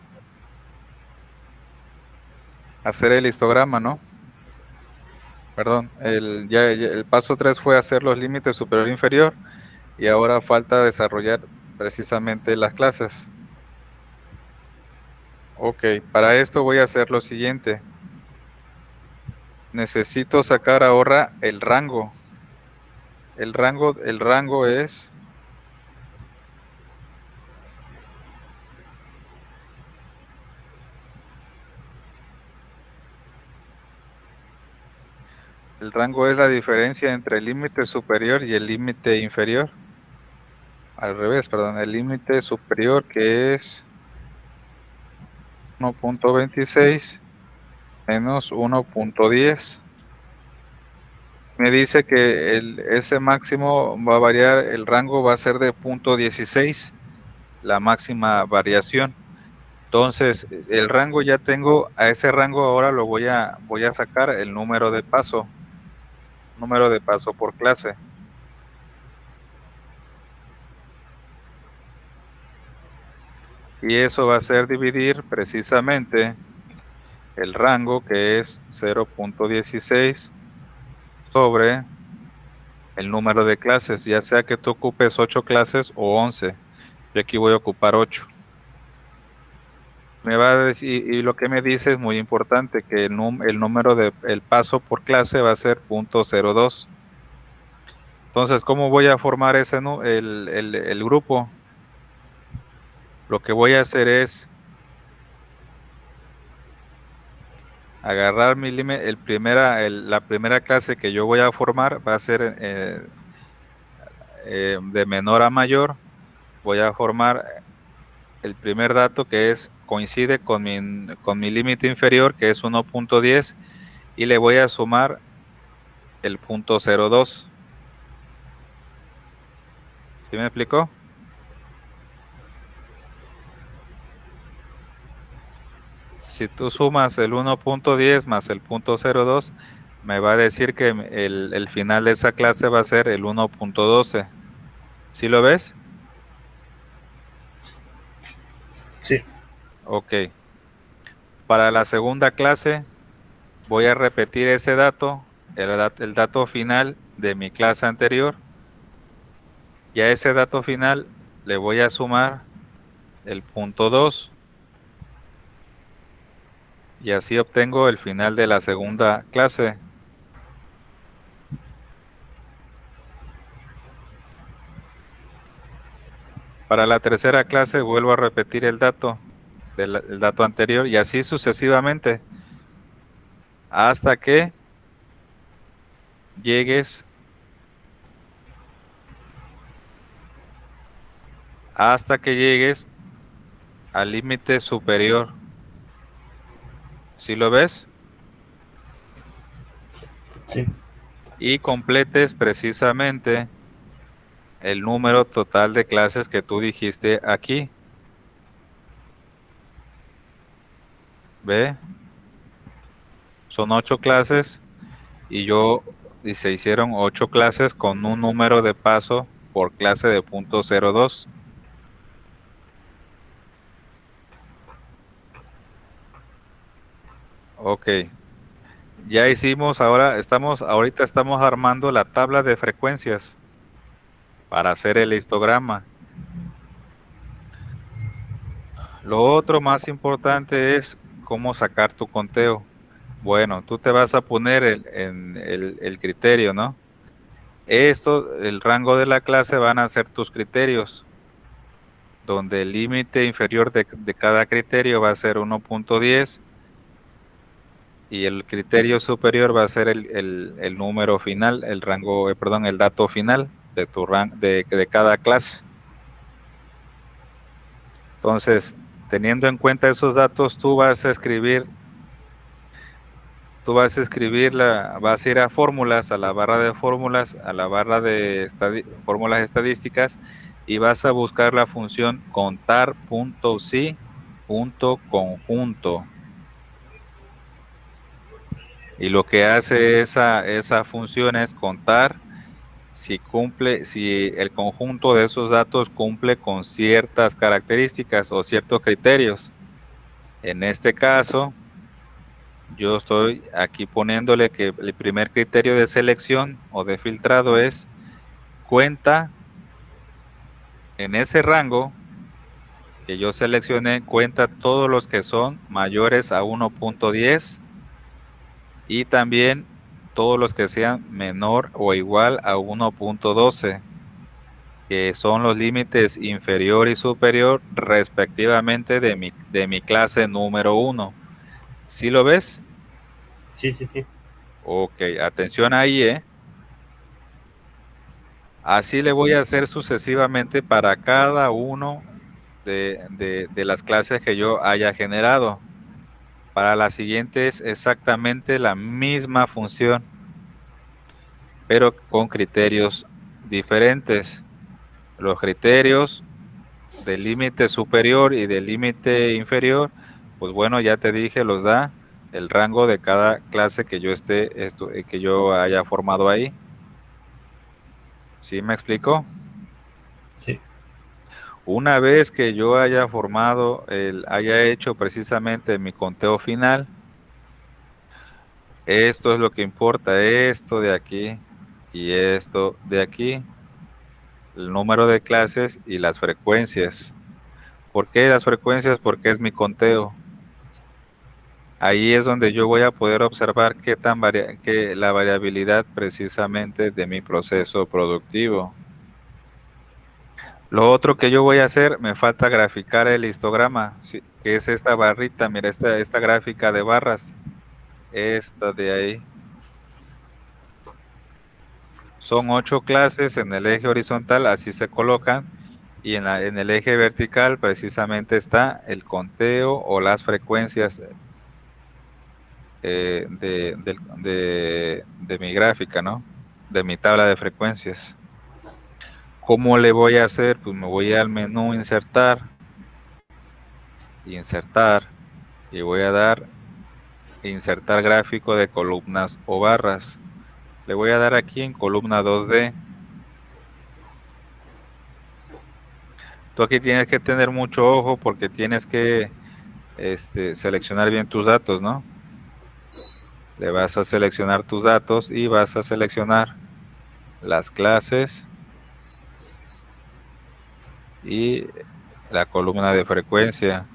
Hacer el histograma, ¿no? Perdón, el paso 3 fue hacer los límites superior e inferior, y ahora falta desarrollar precisamente las clases. Ok, para esto voy a hacer lo siguiente. Necesito sacar ahora el rango. El rango es la diferencia entre el límite superior y el límite inferior. Al revés, perdón, el límite superior, que es 1.26 menos 1.10. Me dice que ese máximo va a variar, el rango va a ser de 0.16, la máxima variación. Entonces, el rango ya tengo, a ese rango ahora voy a sacar el número de paso por clase. Y eso va a ser dividir precisamente el rango, que es 0.16, sobre el número de clases, ya sea que tú ocupes 8 clases o 11. Yo aquí voy a ocupar 8. Me va a decir, y lo que me dice es muy importante, que el número el paso por clase va a ser 0.02. Entonces, ¿cómo voy a formar el grupo? Lo que voy a hacer es agarrar la primera clase que yo voy a formar, va a ser de menor a mayor. Voy a formar el primer dato, que coincide con mi límite inferior, que es 1.10, y le voy a sumar el 0.02. ¿Sí me explicó? Si tú sumas el 1.10 más el 0.02, me va a decir que el final de esa clase va a ser el 1.12. ¿Sí lo ves? Sí. Ok. Para la segunda clase voy a repetir ese dato, el dato final de mi clase anterior, y a ese dato final le voy a sumar el 0.2, y así obtengo el final de la segunda clase. Para la tercera clase vuelvo a repetir el dato anterior, y así sucesivamente hasta que llegues al límite superior. ¿Sí lo ves? Sí. Y completes precisamente el número total de clases que tú dijiste aquí. ¿Ve? Son 8 clases, y se hicieron 8 clases con un número de paso por clase de 0.02. Ok. Ya hicimos, ahorita estamos armando la tabla de frecuencias para hacer el histograma. Lo otro más importante es cómo sacar tu conteo. Bueno, tú te vas a poner en el criterio, ¿no? El rango de la clase van a ser tus criterios, donde el límite inferior de cada criterio va a ser 1.10 y el criterio superior va a ser el número final, el rango, perdón, el dato final de tu de cada clase. Entonces, teniendo en cuenta esos datos, vas a ir a fórmulas, a la barra de fórmulas, a la barra de fórmulas estadísticas y vas a buscar la función contar.si.conjunto. Y lo que hace esa función es contar si el conjunto de esos datos cumple con ciertas características o ciertos criterios. En este caso, yo estoy aquí poniéndole que el primer criterio de selección o de filtrado es cuenta en ese rango que yo seleccioné, cuenta todos los que son mayores a 1.10 y también todos los que sean menor o igual a 1.12, que son los límites inferior y superior respectivamente de mi clase número 1. ¿Sí lo ves? Sí, sí, sí. Ok, atención ahí, ¿eh? Así le voy a hacer sucesivamente para cada uno de las clases que yo haya generado. Para la siguiente es exactamente la misma función, pero con criterios diferentes. Los criterios del límite superior y del límite inferior, pues bueno, ya te dije, los da el rango de cada clase que que yo haya formado ahí. ¿Sí me explico? Sí. Una vez que yo haya hecho precisamente mi conteo final, esto es lo que importa, esto de aquí y esto de aquí, el número de clases y las frecuencias. ¿Por qué las frecuencias? Porque es mi conteo. Ahí es donde yo voy a poder observar que la variabilidad precisamente de mi proceso productivo. Lo otro que yo voy a hacer, me falta graficar el histograma, sí, que es esta barrita, mira, esta gráfica de barras, esta de ahí. Son 8 clases en el eje horizontal, así se colocan, y en el eje vertical precisamente está el conteo o las frecuencias de mi gráfica, ¿no? De mi tabla de frecuencias. ¿Cómo le voy a hacer? Pues me voy al menú insertar, y voy a dar insertar gráfico de columnas o barras. Le voy a dar aquí en columna 2D. Tú aquí tienes que tener mucho ojo porque tienes que seleccionar bien tus datos, ¿no? Le vas a seleccionar tus datos y vas a seleccionar las clases y la columna de frecuencia.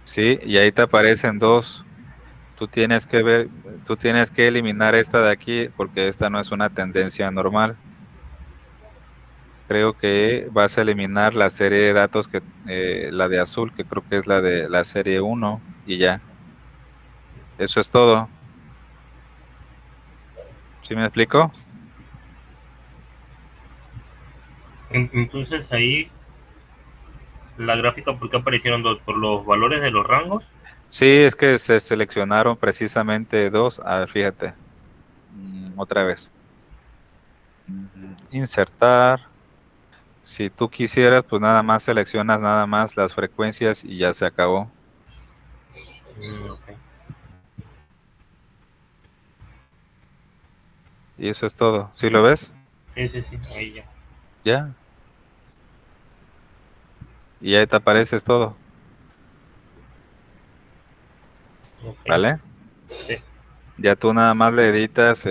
Sí, y ahí te aparecen dos. Tú tienes que eliminar esta de aquí porque esta no es una tendencia normal. Creo que vas a eliminar la serie de datos la de azul, que creo que es la de la serie 1 y ya. Eso es todo. ¿Sí me explico? Entonces ahí la gráfica, ¿por qué aparecieron dos? ¿Por los valores de los rangos? Sí, es que se seleccionaron precisamente dos. A ver, fíjate. Otra vez. Insertar. Si tú quisieras, pues nada más seleccionas nada más las frecuencias y ya se acabó. Ok. Y eso es todo. ¿Sí lo ves? Sí, sí, sí, ahí ya. Ya. Y ahí te aparece todo. Ok. ¿vale? Sí. Ya tú nada más le editas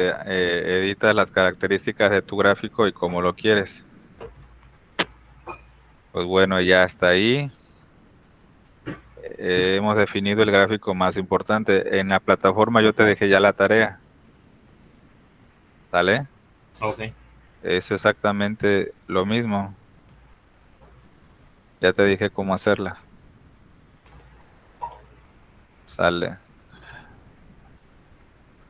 las características de tu gráfico y cómo lo quieres. Pues bueno, ya está ahí. Hemos definido el gráfico más importante. En la plataforma yo te dejé ya la tarea, ¿sale? Ok. Es exactamente lo mismo. Ya te dije cómo hacerla. Sale.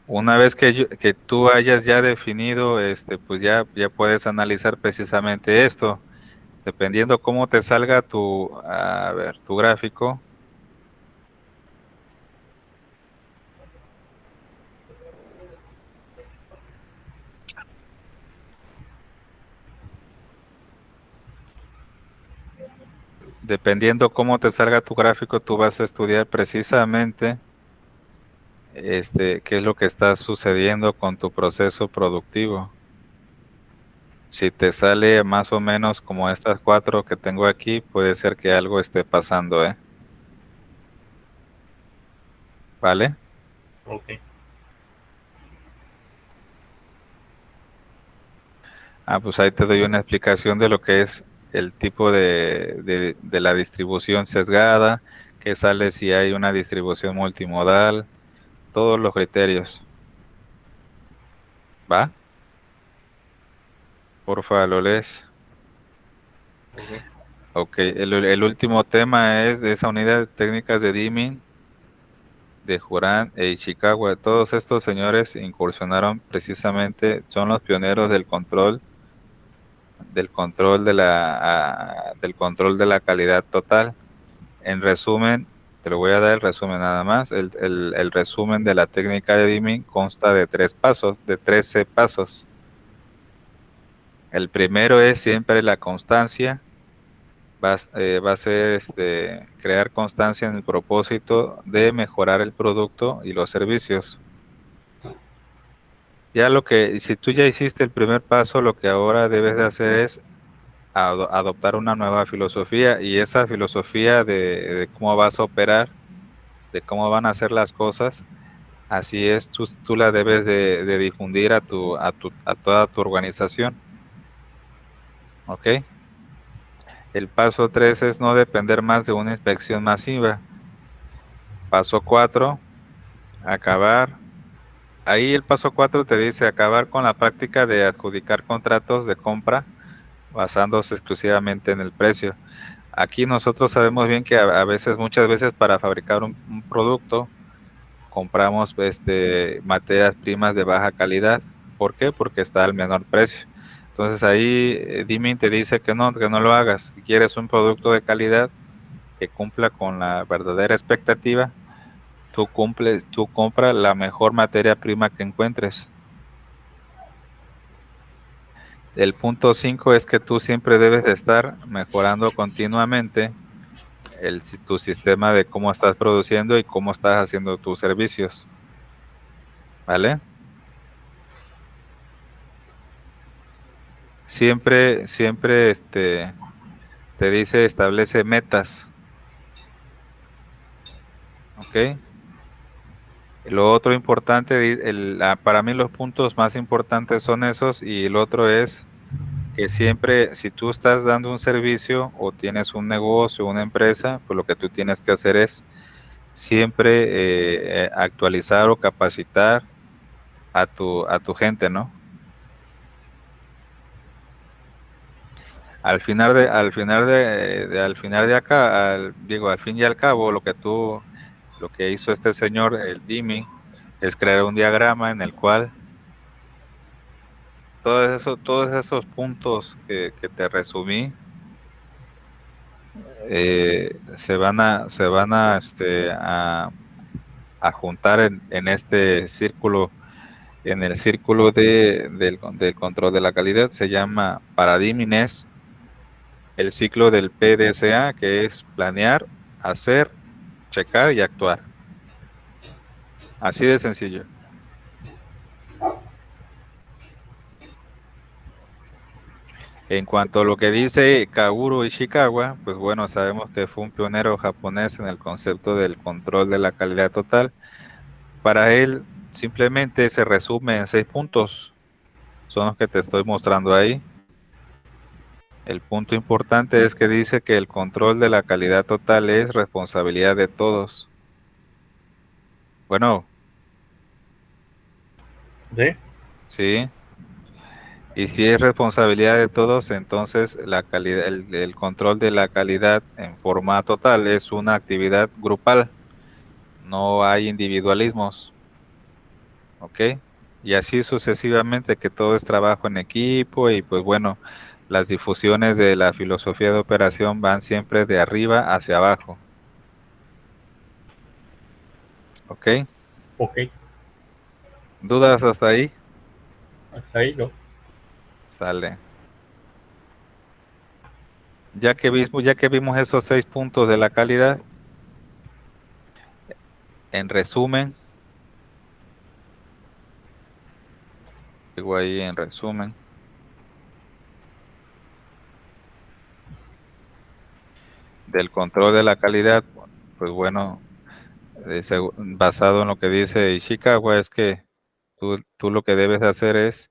Una vez que tú hayas ya definido, pues ya puedes analizar precisamente esto. Dependiendo cómo te salga a ver, tu gráfico, dependiendo cómo te salga tu gráfico, tú vas a estudiar precisamente, qué es lo que está sucediendo con tu proceso productivo. Si te sale más o menos como estas cuatro que tengo aquí, puede ser que algo esté pasando, ¿eh? ¿Vale? Ok. Ah, pues ahí te doy una explicación de lo que es el tipo de la distribución sesgada, que sale si hay una distribución multimodal, todos los criterios. ¿Va? Porfa, lo lees. Ok. Ok, el último tema es de esa unidad de técnicas de Deming, de Juran e Ishikawa. Todos estos señores incursionaron precisamente, son los pioneros del control de la calidad total. En resumen, te lo voy a dar el resumen nada más. El resumen de la técnica de Deming consta de 3 pasos, de 13 pasos. El primero es siempre la constancia. Va a ser crear constancia en el propósito de mejorar el producto y los servicios. Si tú ya hiciste el primer paso, lo que ahora debes de hacer es adoptar una nueva filosofía, y esa filosofía de cómo vas a operar, de cómo van a hacer las cosas, así es, tú la debes de difundir a toda tu organización, ¿ok? El paso 3 es no depender más de una inspección masiva. Paso 4, acabar. Ahí el paso 4 te dice acabar con la práctica de adjudicar contratos de compra basándose exclusivamente en el precio. Aquí nosotros sabemos bien que muchas veces para fabricar un producto compramos materias primas de baja calidad. ¿Por qué? Porque está al menor precio. Entonces ahí Dimin te dice que no lo hagas. Si quieres un producto de calidad que cumpla con la verdadera expectativa, tú compra la mejor materia prima que encuentres. El punto 5 es que tú siempre debes de estar mejorando continuamente tu sistema de cómo estás produciendo y cómo estás haciendo tus servicios, ¿vale? Siempre te dice establece metas, ¿ok? Lo otro importante, para mí los puntos más importantes son esos, y el otro es que siempre, si tú estás dando un servicio o tienes un negocio, una empresa, pues lo que tú tienes que hacer es siempre actualizar o capacitar a tu gente, ¿no? Al final de acá, digo, al fin y al cabo, lo que hizo este señor, el Dimi, es crear un diagrama en el cual todos esos puntos que te resumí, se van a juntar en este círculo, en el círculo del control de la calidad. Se llama Paradimines, el ciclo del PDCA, que es planear, hacer, checar y actuar. Así de sencillo. En cuanto a lo que dice Kaoru Ishikawa, pues bueno, sabemos que fue un pionero japonés en el concepto del control de la calidad total. Para él, simplemente se resume en 6 puntos. Son los que te estoy mostrando ahí. El punto importante es que dice que el control de la calidad total es responsabilidad de todos. Bueno, ¿Sí? sí. Y si es responsabilidad de todos, entonces la calidad, el control de la calidad en forma total es una actividad grupal. No hay individualismos, ¿ok? Y así sucesivamente, que todo es trabajo en equipo y pues bueno, las difusiones de la filosofía de operación van siempre de arriba hacia abajo, ¿ok? Ok, ¿Dudas hasta ahí? hasta ahí no. Sale. Ya que vimos esos 6 puntos de la calidad, en resumen, digo ahí en resumen, del control de la calidad, pues bueno, basado en lo que dice Ishikawa, es que tú lo que debes hacer es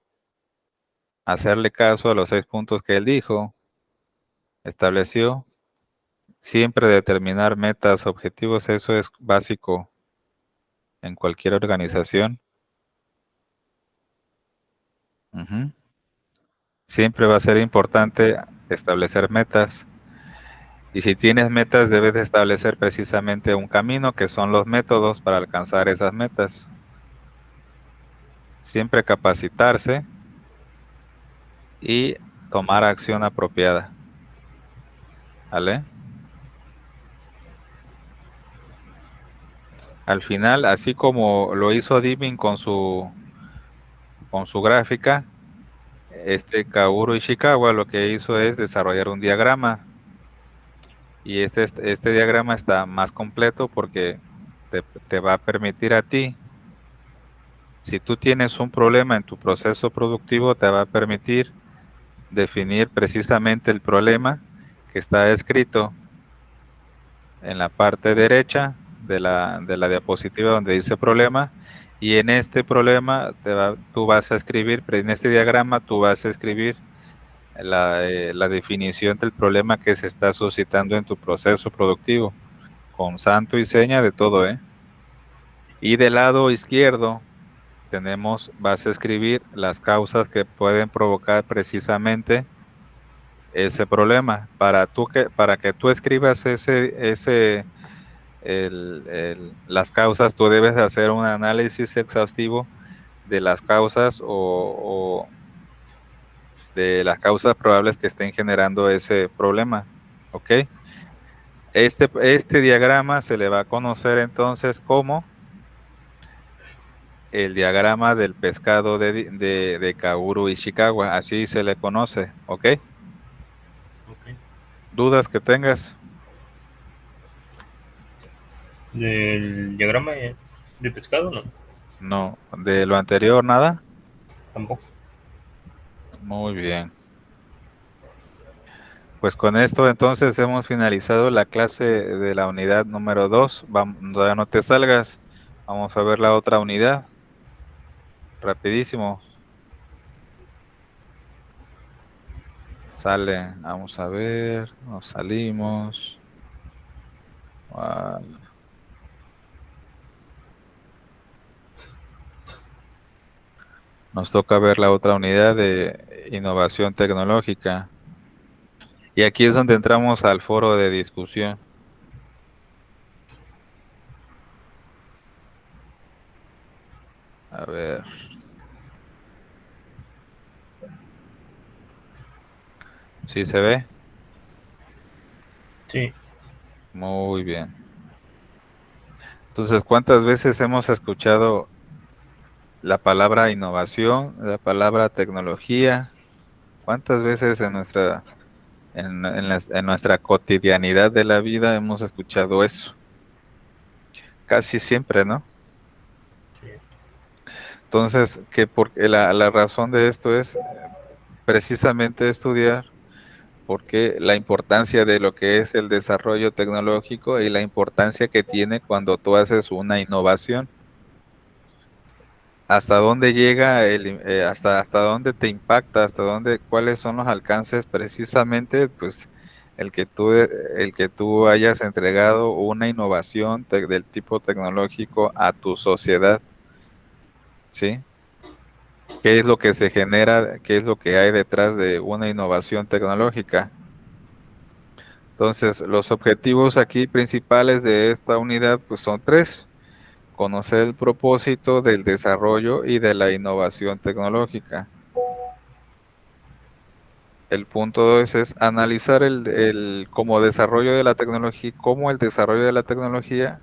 hacerle caso a los 6 puntos que él dijo, estableció, siempre determinar metas, objetivos, eso es básico en cualquier organización. Ujú. Siempre va a ser importante establecer metas. Y si tienes metas, debes de establecer precisamente un camino, que son los métodos para alcanzar esas metas. Siempre capacitarse y tomar acción apropiada. ¿Vale? Al final, así como lo hizo Divin con su gráfica, este Kaoru Ishikawa lo que hizo es desarrollar un diagrama. Y este diagrama está más completo porque te va a permitir a ti, si tú tienes un problema en tu proceso productivo, te va a permitir definir precisamente el problema que está escrito en la parte derecha de la diapositiva donde dice problema, y en este problema tú vas a escribir, en este diagrama tú vas a escribir la definición del problema que se está suscitando en tu proceso productivo, con santo y seña de todo, ¿eh? Y del lado izquierdo vas a escribir las causas que pueden provocar precisamente ese problema. Para que tú escribas las causas, tú debes de hacer un análisis exhaustivo de las causas o de las causas probables que estén generando ese problema. ¿Ok? Este diagrama se le va a conocer entonces como el diagrama del pescado de Kaoru Ishikawa, así se le conoce. ¿Ok? Ok. ¿Dudas que tengas? Del diagrama de pescado, no, No. ¿De lo anterior nada? tampoco. Muy bien. Pues con esto entonces hemos finalizado la clase de la unidad número 2. Vamos, todavía no te salgas. Vamos a ver la otra unidad. Rapidísimo. Sale. Vamos a ver. Nos salimos. Ah, nos toca ver la otra unidad de innovación tecnológica. Y aquí es donde entramos al foro de discusión. A ver. ¿Sí se ve? Sí, Muy bien. Entonces, ¿cuántas veces hemos escuchado la palabra innovación, la palabra tecnología? ¿Cuántas veces en nuestra cotidianidad de la vida hemos escuchado eso? Casi siempre, ¿no? sí. Entonces, porque la razón de esto es, precisamente estudiar porque la importancia de lo que es el desarrollo tecnológico y la importancia que tiene cuando tú haces una innovación. ¿Hasta dónde llega hasta dónde te impacta, hasta dónde, cuáles son los alcances precisamente, pues el que tú hayas entregado una innovación del tipo tecnológico a tu sociedad, ¿sí? ¿Qué es lo que se genera? ¿Qué es lo que hay detrás de una innovación tecnológica? Entonces, los objetivos aquí principales de esta unidad, pues son tres: conocer el propósito del desarrollo y de la innovación tecnológica. El punto dos es analizar como desarrollo de la tecnología, cómo el desarrollo de la tecnología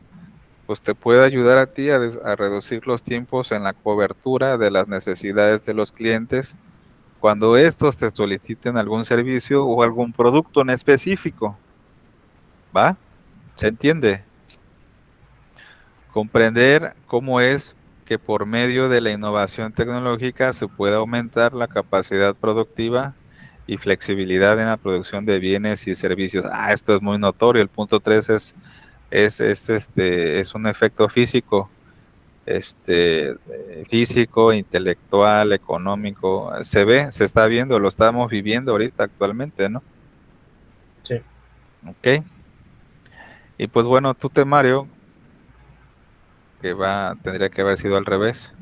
pues te puede ayudar a ti a reducir los tiempos en la cobertura de las necesidades de los clientes cuando estos te soliciten algún servicio o algún producto en específico. ¿Va? ¿Se entiende? Comprender cómo es que por medio de la innovación tecnológica se puede aumentar la capacidad productiva y flexibilidad en la producción de bienes y servicios. Esto es muy notorio. El punto 3 es un efecto físico, físico, intelectual, económico. Se está viendo, lo estamos viviendo ahorita actualmente, ¿no? Sí. Ok. Y pues bueno, tu temario, tendría que haber sido al revés,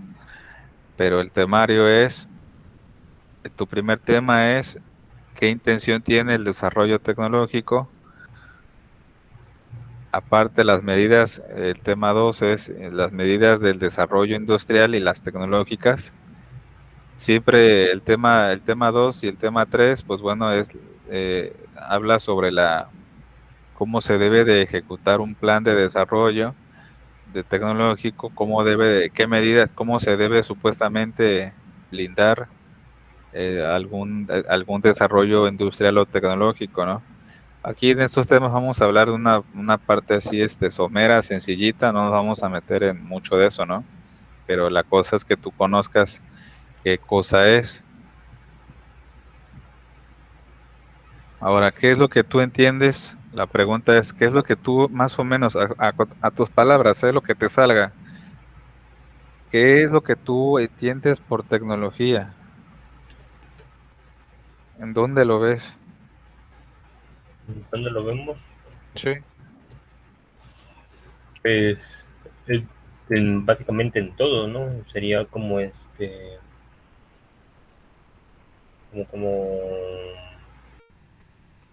pero el temario tu primer tema es qué intención tiene el desarrollo tecnológico. Aparte, las medidas, el tema 2 es las medidas del desarrollo industrial y las tecnológicas. Siempre el tema 2 y el tema 3 pues bueno, habla sobre cómo se debe de ejecutar un plan de desarrollo de tecnológico, qué medidas, cómo se debe supuestamente blindar algún desarrollo industrial o tecnológico, ¿no? Aquí en estos temas vamos a hablar de una parte así, somera, sencillita, no nos vamos a meter en mucho de eso, ¿no? Pero la cosa es que tú conozcas qué cosa es. Ahora, ¿qué es lo que tú entiendes? La pregunta es, ¿qué es lo que tú más o menos, a tus palabras, es lo que te salga? ¿Qué es lo que tú entiendes por tecnología? ¿En dónde lo ves? ¿Dónde lo vemos? Sí. Pues básicamente en todo, ¿no? Sería como como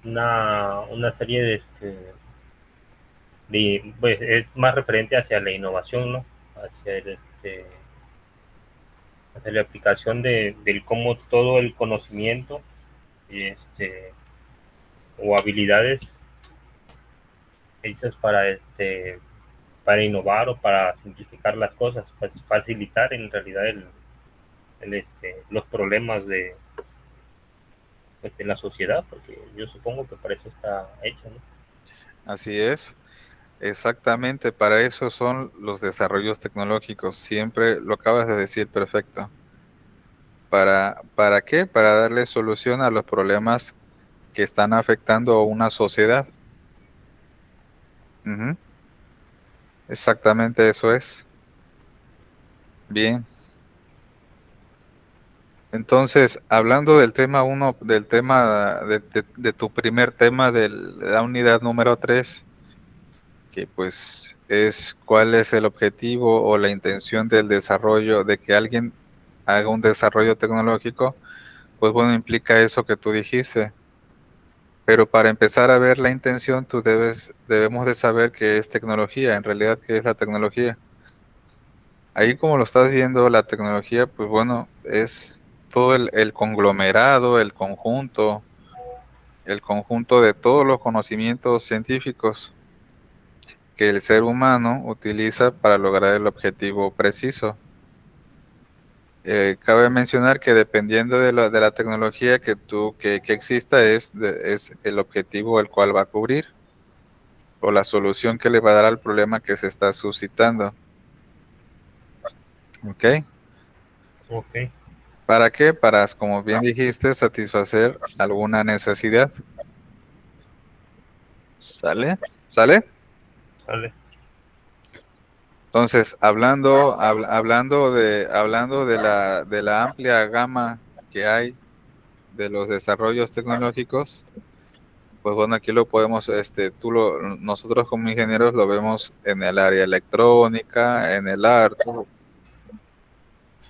una serie pues es más referente hacia la innovación, ¿no? Hacia hacia la aplicación del cómo todo el conocimiento y o habilidades hechas para innovar o para simplificar las cosas, pues facilitar en realidad los problemas pues, de la sociedad, porque yo supongo que para eso está hecho, ¿no? Así es. Exactamente, para eso son los desarrollos tecnológicos. Siempre lo acabas de decir perfecto. ¿Para qué? Para darle solución a los problemas que están afectando a una sociedad. Ujú. Exactamente eso es. Bien. Entonces, hablando del tema uno, del tema de tu primer tema de la unidad número 3, que pues es cuál es el objetivo o la intención del desarrollo, de que alguien haga un desarrollo tecnológico, pues bueno, implica eso que tú dijiste. Pero para empezar a ver la intención, debemos de saber qué es tecnología, en realidad qué es la tecnología. Ahí como lo estás viendo, la tecnología, pues bueno, es todo el conglomerado, el conjunto de todos los conocimientos científicos que el ser humano utiliza para lograr el objetivo preciso. Cabe mencionar que dependiendo de la tecnología que exista, es el objetivo el cual va a cubrir o la solución que le va a dar al problema que se está suscitando. ¿Ok? Ok. ¿Para qué? Para, como bien dijiste, satisfacer alguna necesidad. ¿Sale? ¿Sale? ¿Sale? Entonces, hablando de la amplia gama que hay de los desarrollos tecnológicos, pues bueno, aquí lo podemos, nosotros como ingenieros lo vemos en el área electrónica, en el arte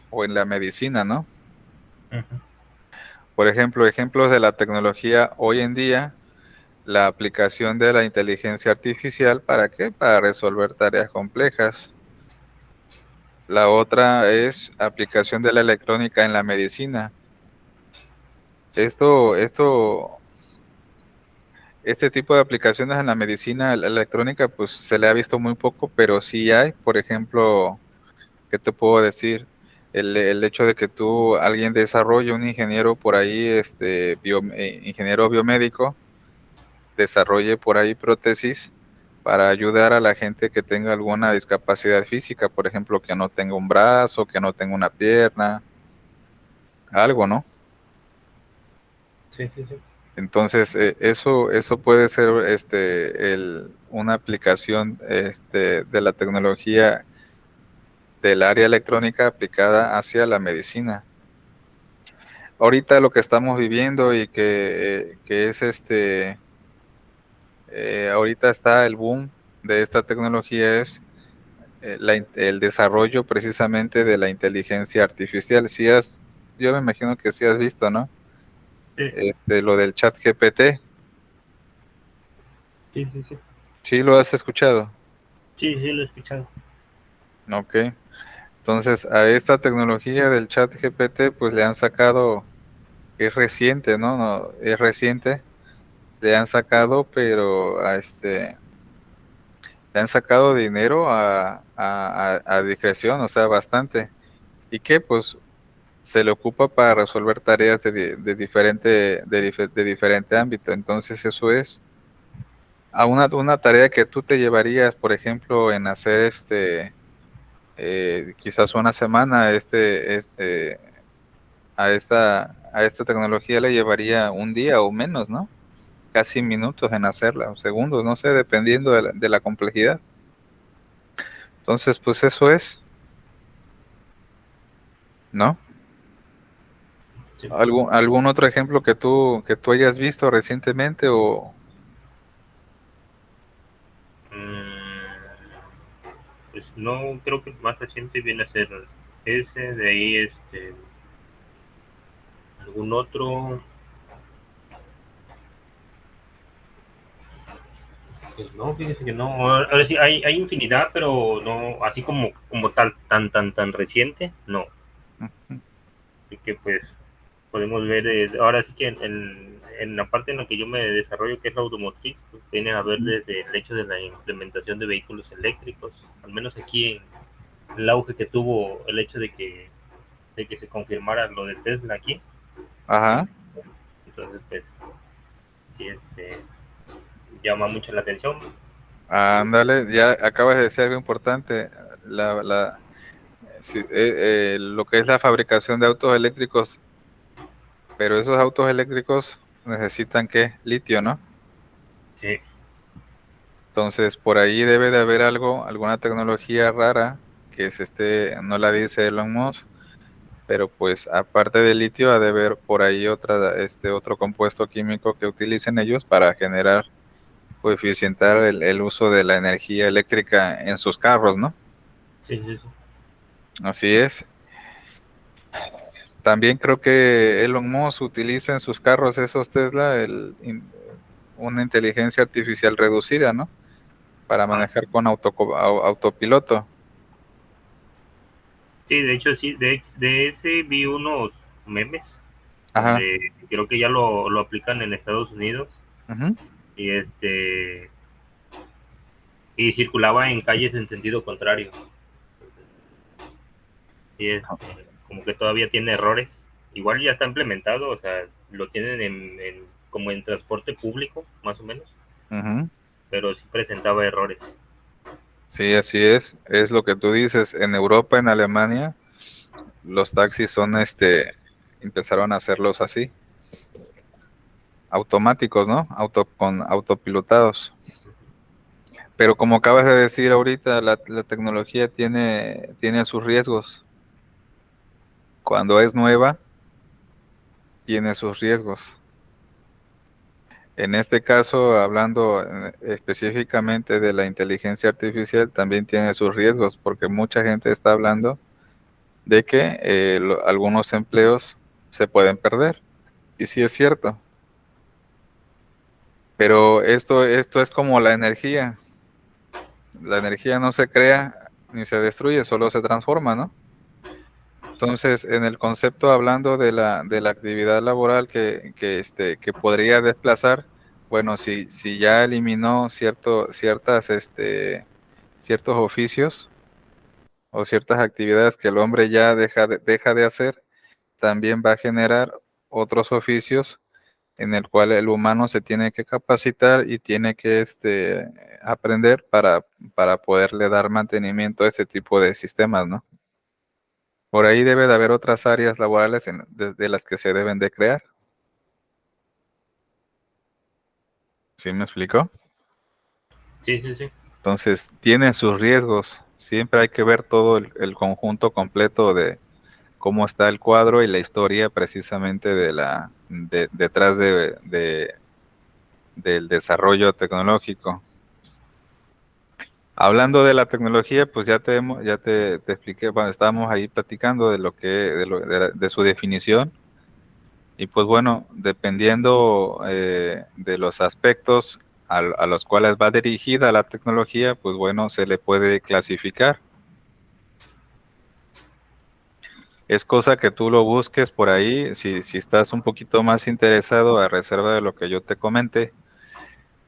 o en la medicina, ¿no? Ujú. Por ejemplo, ejemplos de la tecnología hoy en día, la aplicación de la inteligencia artificial, ¿para qué? Para resolver tareas complejas. La otra es aplicación de la electrónica en la medicina. Esto, este tipo de aplicaciones en la medicina la electrónica, pues se le ha visto muy poco, pero sí hay. Por ejemplo, ¿qué te puedo decir? El hecho de que tú, alguien desarrolle, un ingeniero por ahí, ingeniero biomédico, desarrolle por ahí prótesis para ayudar a la gente que tenga alguna discapacidad física, por ejemplo, que no tenga un brazo, que no tenga una pierna, algo, ¿no? Sí, sí, sí. Entonces, eso puede ser una aplicación de la tecnología del área electrónica aplicada hacia la medicina. Ahorita lo que estamos viviendo y que es ahorita está el boom de esta tecnología es el desarrollo precisamente de la inteligencia artificial. Yo me imagino que sí has visto, ¿no? Sí, Lo del chat GPT, sí, sí, sí. sí lo has escuchado. Sí, sí, lo he escuchado. Ok. Entonces, a esta tecnología del chat GPT, pues le han sacado, es reciente, ¿no? No, es reciente, le han sacado, pero le han sacado dinero a discreción, o sea, bastante. ¿Y qué? Pues se le ocupa para resolver tareas de diferente ámbito. Entonces, eso es a una tarea que tú te llevarías, por ejemplo, en hacer quizás una semana, a esta tecnología le llevaría un día o menos, ¿no? Casi minutos en hacerla, o segundos, no sé, dependiendo de la complejidad. Entonces, pues eso es, ¿no? Sí. ¿Algún otro ejemplo que tú hayas visto recientemente o... Mm, pues no, creo que el más reciente viene a ser ese, de ahí algún otro. Pues no, fíjese que no. Ahora sí, hay infinidad, pero no, así como tal, tan reciente, no. Ujú. Así que pues podemos ver, ahora sí que en la parte en la que yo me desarrollo, que es la automotriz, pues viene a ver desde el hecho de la implementación de vehículos eléctricos, al menos aquí en el auge que tuvo el hecho de que se confirmara lo de Tesla aquí. Ajá, Entonces, pues, sí, llama mucho la atención. ándale, ya acabas de decir algo importante, sí, lo que es la fabricación de autos eléctricos, pero esos autos eléctricos necesitan ¿qué? Litio, ¿no? Sí, Entonces, por ahí debe de haber algo, alguna tecnología rara que no la dice Elon Musk, pero pues aparte del litio ha de haber por ahí otro compuesto químico que utilicen ellos para generar o eficientar el uso de la energía eléctrica en sus carros, ¿no? sí, sí, sí. Así es. También creo que Elon Musk utiliza en sus carros esos Tesla una inteligencia artificial reducida, ¿no? Para Ah, manejar con autopiloto. sí, de hecho, sí, de ese vi unos memes Ajá. donde creo que ya lo aplican en Estados Unidos Ujú. y y circulaba en calles en sentido contrario. Y como que todavía tiene errores. Igual ya está implementado, o sea, lo tienen como en transporte público, más o menos, Ujú. pero sí presentaba errores. Sí, así es. Es lo que tú dices. En Europa, en Alemania, los taxis son empezaron a hacerlos así, automáticos, ¿no? Con autopilotados. Pero como acabas de decir ahorita, la tecnología tiene sus riesgos. Cuando es nueva, tiene sus riesgos. En este caso, hablando específicamente de la inteligencia artificial, también tiene sus riesgos, porque mucha gente está hablando de que algunos empleos se pueden perder. Y sí es cierto. Pero esto es como la energía. La energía no se crea ni se destruye, solo se transforma, ¿no? Entonces, en el concepto hablando de la actividad laboral que podría desplazar, bueno, si ya eliminó ciertos oficios o ciertas actividades que el hombre ya deja de hacer, también va a generar otros oficios en el cual el humano se tiene que capacitar y tiene que aprender para poderle dar mantenimiento a este tipo de sistemas, ¿no? Por ahí debe de haber otras áreas laborales de las que se deben de crear. ¿Sí me explico? Sí, sí, sí. Entonces, tiene sus riesgos. Siempre hay que ver todo el conjunto completo de cómo está el cuadro y la historia precisamente detrás del desarrollo tecnológico. Hablando de la tecnología, pues te expliqué, bueno, estábamos ahí platicando de de su definición. Y pues bueno, dependiendo de los aspectos a los cuales va dirigida la tecnología, pues bueno, se le puede clasificar. Es cosa que tú lo busques por ahí, si estás un poquito más interesado a reserva de lo que yo te comenté,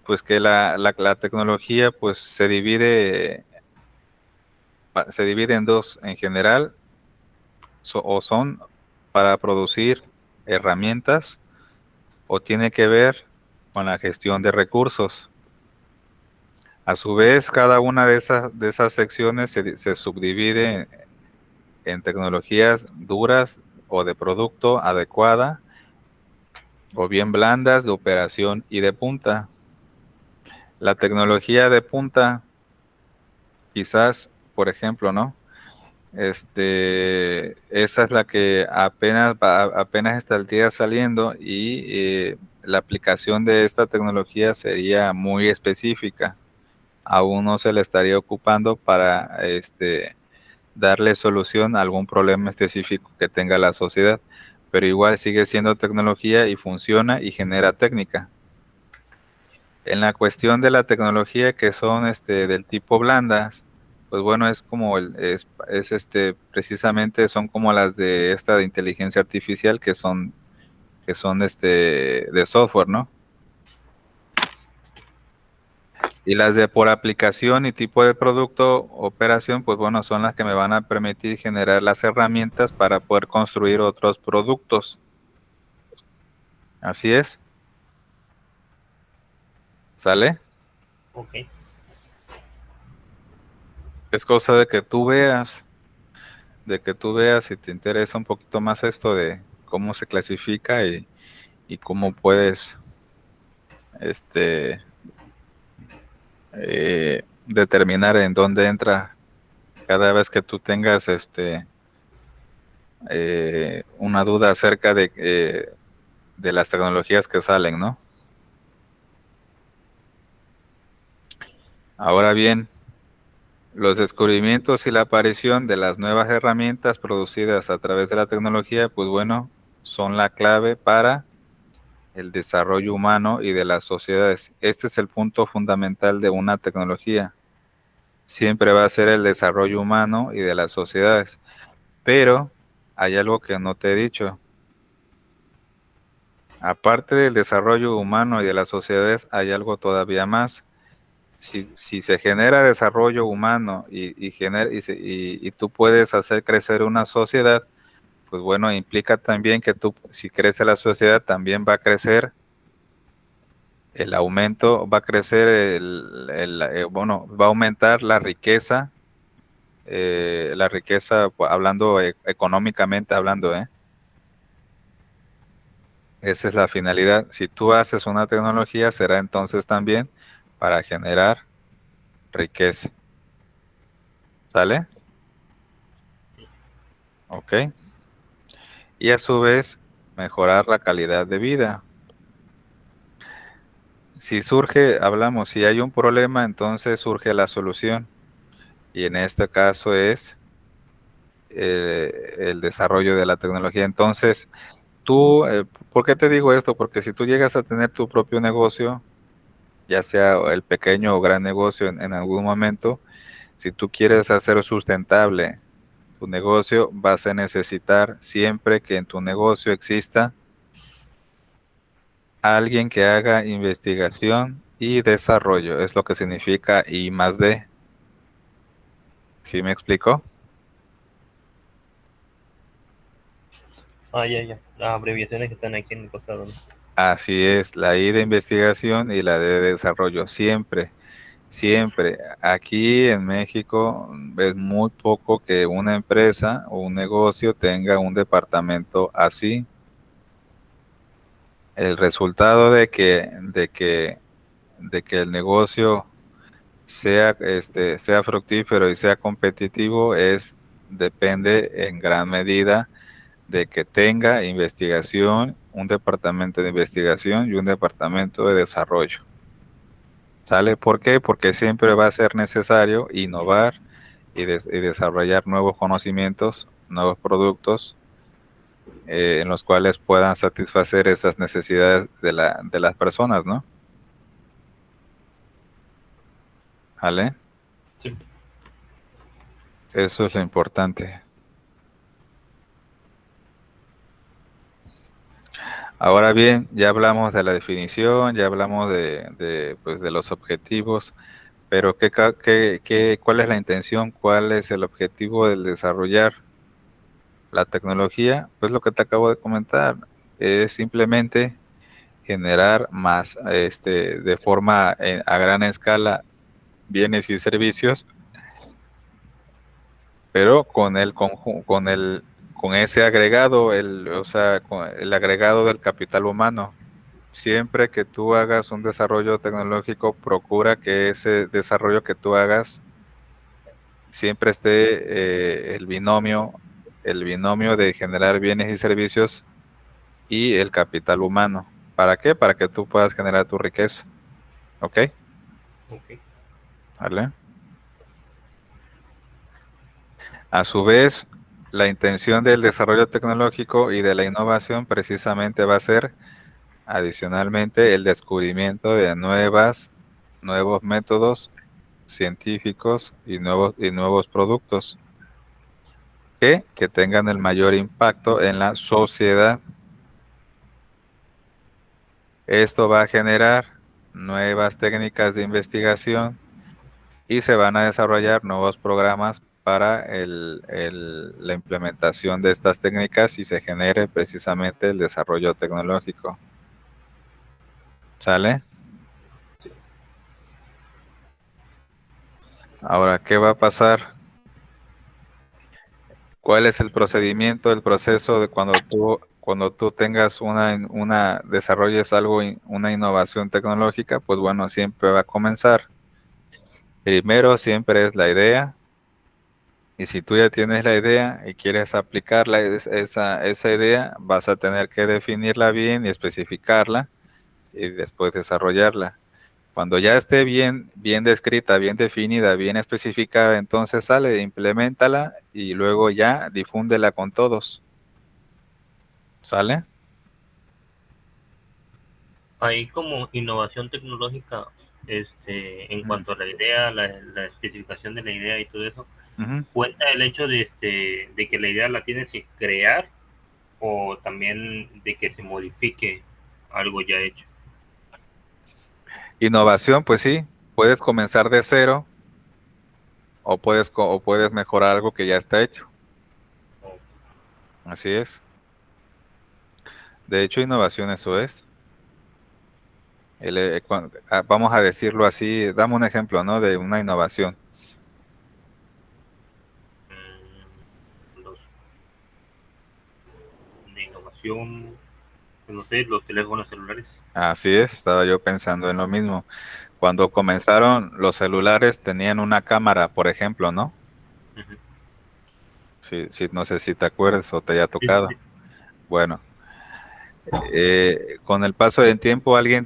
pues que la tecnología pues se divide en dos, en general, o son para producir herramientas o tiene que ver con la gestión de recursos. A su vez, cada una de esas secciones se subdivide en tecnologías duras o de producto adecuada, o bien blandas de operación y de punta. La tecnología de punta, quizás, por ejemplo, ¿no? Esa es la que apenas está el día saliendo y la aplicación de esta tecnología sería muy específica. Aún no se le estaría ocupando para darle solución a algún problema específico que tenga la sociedad, pero igual sigue siendo tecnología y funciona y genera técnica. En la cuestión de la tecnología que son del tipo blandas, pues bueno, es como precisamente son como las de esta de inteligencia artificial que son de software, ¿no? Y las de por aplicación y tipo de producto, operación, pues bueno, son las que me van a permitir generar las herramientas para poder construir otros productos. Así es. ¿Sale? Ok. Es cosa de que tú veas si te interesa un poquito más esto de cómo se clasifica y cómo puedes este determinar en dónde entra cada vez que tú tengas una duda acerca de las tecnologías que salen, ¿no? Ahora bien, los descubrimientos y la aparición de las nuevas herramientas producidas a través de la tecnología, pues bueno, son la clave para el desarrollo humano y de las sociedades. Este es el punto fundamental de una tecnología. Siempre va a ser el desarrollo humano y de las sociedades. Pero hay algo que no te he dicho. Aparte del desarrollo humano y de las sociedades, hay algo todavía más. Si se genera desarrollo humano y tú puedes hacer crecer una sociedad, pues bueno, implica también que si crece la sociedad, también va a crecer el aumento, va a crecer bueno, va a aumentar la riqueza, pues, hablando económicamente hablando, ¿eh? Esa es la finalidad. Si tú haces una tecnología, será entonces también para generar riqueza. ¿Sale? Ok. Y a su vez, mejorar la calidad de vida. Si surge, hablamos, si hay un problema, entonces surge la solución. Y en este caso es el desarrollo de la tecnología. Entonces, tú, ¿por qué te digo esto? Porque si tú llegas a tener tu propio negocio, ya sea el pequeño o gran negocio en algún momento, si tú quieres hacer sustentable tu negocio, vas a necesitar siempre que en tu negocio exista alguien que haga investigación y desarrollo. Es lo que significa I más D. ¿Sí me explico? Ah, ya, ya. Las abreviaciones que están aquí en el costado, ¿no? Así es, la I de investigación y la D de desarrollo. Siempre, siempre. Aquí en México es muy poco que una empresa o un negocio tenga un departamento así. El resultado de que el negocio sea fructífero y sea competitivo depende en gran medida de que tenga investigación, un departamento de investigación y un departamento de desarrollo. ¿Sale? ¿Por qué? Porque siempre va a ser necesario innovar y desarrollar nuevos conocimientos, nuevos productos, en los cuales puedan satisfacer esas necesidades de las personas, ¿no? ¿Vale? Sí. Eso es lo importante. Ahora bien, ya hablamos de la definición, ya hablamos pues, de los objetivos, pero ¿cuál es la intención? ¿Cuál es el objetivo del desarrollar la tecnología? Pues lo que te acabo de comentar, es simplemente generar más, de forma a gran escala, bienes y servicios, pero con ese agregado, o sea, con el agregado del capital humano. Siempre que tú hagas un desarrollo tecnológico, procura que ese desarrollo que tú hagas siempre esté el binomio de generar bienes y servicios y el capital humano. ¿Para qué? Para que tú puedas generar tu riqueza. ¿Ok? Ok. ¿Vale? A su vez, la intención del desarrollo tecnológico y de la innovación precisamente va a ser, adicionalmente, el descubrimiento de nuevos métodos científicos y nuevos productos que tengan el mayor impacto en la sociedad. Esto va a generar nuevas técnicas de investigación y se van a desarrollar nuevos programas para la implementación de estas técnicas y se genere precisamente el desarrollo tecnológico. ¿Sale? Ahora, ¿qué va a pasar? ¿Cuál es el procedimiento, el proceso de cuando tú tengas desarrolles algo, una innovación tecnológica? Pues bueno, siempre va a comenzar. Primero siempre es la idea, y si tú ya tienes la idea y quieres aplicar esa idea, vas a tener que definirla bien y especificarla y después desarrollarla. Cuando ya esté bien descrita, bien definida, bien especificada, entonces sale, implementala y luego ya difúndela con todos. ¿Sale? Hay como innovación tecnológica, en Mm, cuanto a la idea, la especificación de la idea y todo eso. ujú. ¿Cuenta el hecho de que la idea la tienes que crear o también de que se modifique algo ya hecho? Innovación, pues sí, puedes comenzar de cero o puedes mejorar algo que ya está hecho. O- Así es. De hecho, innovación eso es. Vamos a decirlo así, dame un ejemplo, ¿no? De una innovación. los de innovación, no sé, los teléfonos celulares. Así es, estaba yo pensando en lo mismo. Cuando comenzaron, los celulares tenían una cámara, por ejemplo, ¿no? Ujú. Sí, sí, no sé si te acuerdas o te haya Sí, sí, tocado. sí. Bueno, con el paso del tiempo, alguien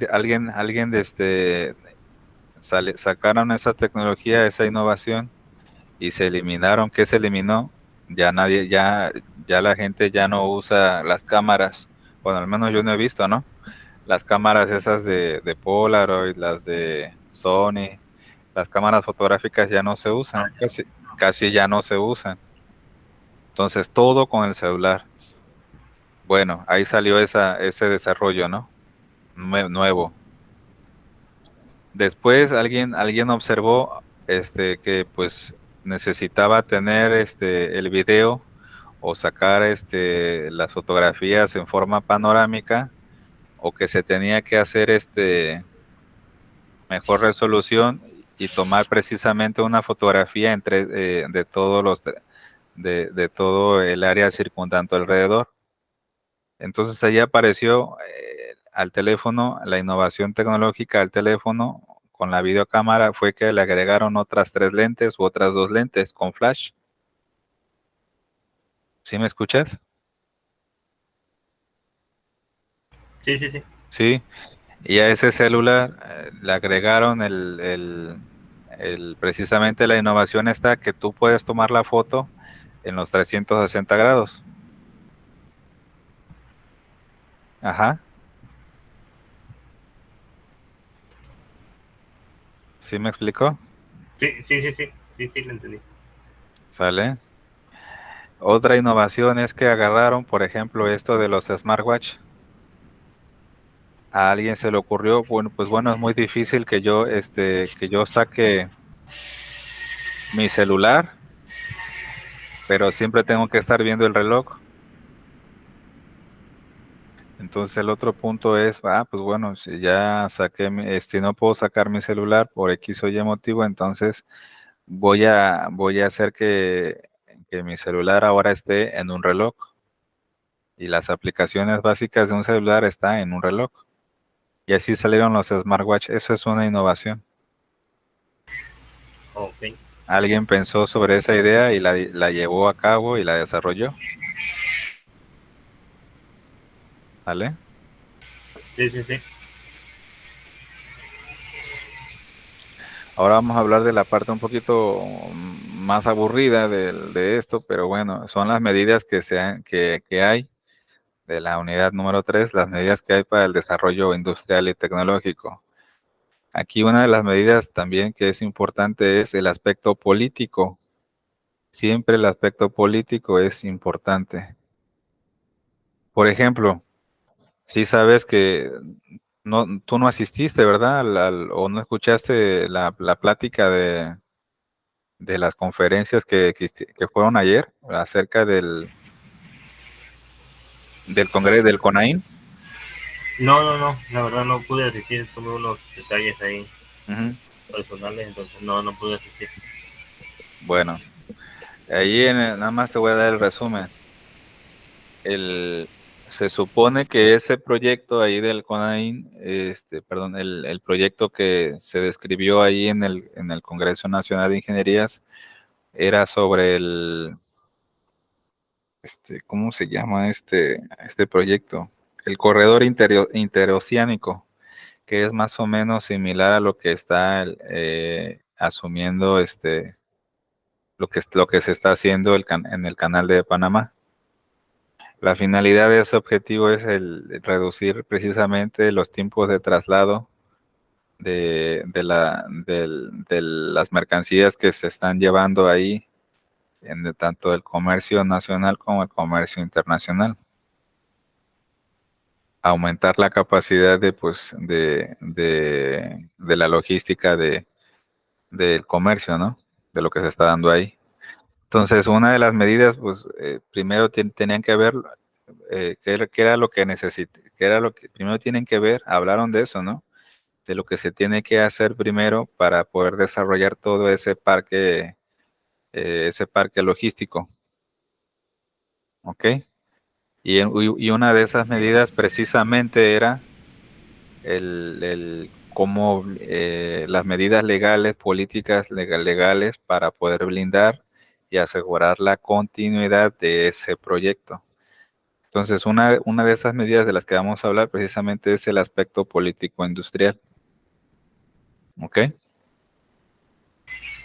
sacaron esa tecnología, esa innovación y se eliminaron. ¿Qué se eliminó? Ya nadie, ya la gente ya no usa las cámaras. Bueno, al menos yo no he visto, ¿no? Las cámaras esas de Polaroid, las de Sony, las cámaras fotográficas ya no se Ah, usan, ya. casi ya no se usan. Entonces todo con el celular. Bueno, ahí salió ese desarrollo, ¿no? Nuevo. Después alguien observó que pues necesitaba tener el video o sacar las fotografías en forma panorámica o que se tenía que hacer mejor resolución y tomar precisamente una fotografía de todos de todo el área circundante alrededor. Entonces allí apareció al teléfono, la innovación tecnológica al teléfono con la videocámara fue que le agregaron otras 3 lentes u otras 2 lentes con flash. ¿Sí me escuchas? Sí, sí, sí. Sí, y a ese celular le agregaron precisamente la innovación está que tú puedes tomar la foto en los 360 grados. Ajá, ¿sí me explicó? Sí, sí, sí, sí. Sí, sí, lo entendí. ¿Sale? Otra innovación es que agarraron, por ejemplo, esto de los smartwatch. A alguien se le ocurrió, bueno, pues bueno, es muy difícil que yo saque mi celular, pero siempre tengo que estar viendo el reloj. Entonces el otro punto es, pues bueno, si ya si no puedo sacar mi celular por X o Y motivo, entonces voy a hacer que mi celular ahora esté en un reloj. Y las aplicaciones básicas de un celular están en un reloj. Y así salieron los smartwatch. Eso es una innovación. Ok. Alguien pensó sobre esa idea y la llevó a cabo y la desarrolló. ¿Vale? Sí, sí, sí. Ahora vamos a hablar de la parte un poquito más aburrida de esto, pero bueno, son las medidas que hay de la unidad número 3, las medidas que hay para el desarrollo industrial y tecnológico. Aquí una de las medidas también que es importante es el aspecto político. Siempre el aspecto político es importante. Por ejemplo, si sabes que tú no asististe, ¿verdad? O no escuchaste la plática de las conferencias que fueron ayer acerca del Congreso del CONAIN. No, no, no. La verdad no pude asistir. Tuve unos detalles ahí Ujú. personales, entonces no, no pude asistir. Bueno, nada más te voy a dar el resumen. El, Se supone que ese proyecto ahí del CONAIN, perdón, el proyecto que se describió ahí en el Congreso Nacional de Ingenierías era sobre ¿cómo se llama este proyecto? El corredor interoceánico, que es más o menos similar a lo que está asumiendo lo que se está haciendo en el canal de Panamá. La finalidad de ese objetivo es el reducir precisamente los tiempos de traslado de las mercancías que se están llevando ahí, tanto el comercio nacional como el comercio internacional. Aumentar la capacidad de la logística del comercio, ¿no? De lo que se está dando ahí. Entonces, una de las medidas, pues, primero tenían que ver qué era lo que qué era lo que primero tienen que ver, hablaron de eso, ¿no? De lo que se tiene que hacer primero para poder desarrollar todo ese parque logístico, ¿ok? Y una de esas medidas precisamente era cómo las medidas legales, políticas legales para poder blindar y asegurar la continuidad de ese proyecto. Entonces, una de esas medidas de las que vamos a hablar precisamente es el aspecto político-industrial. ¿Ok?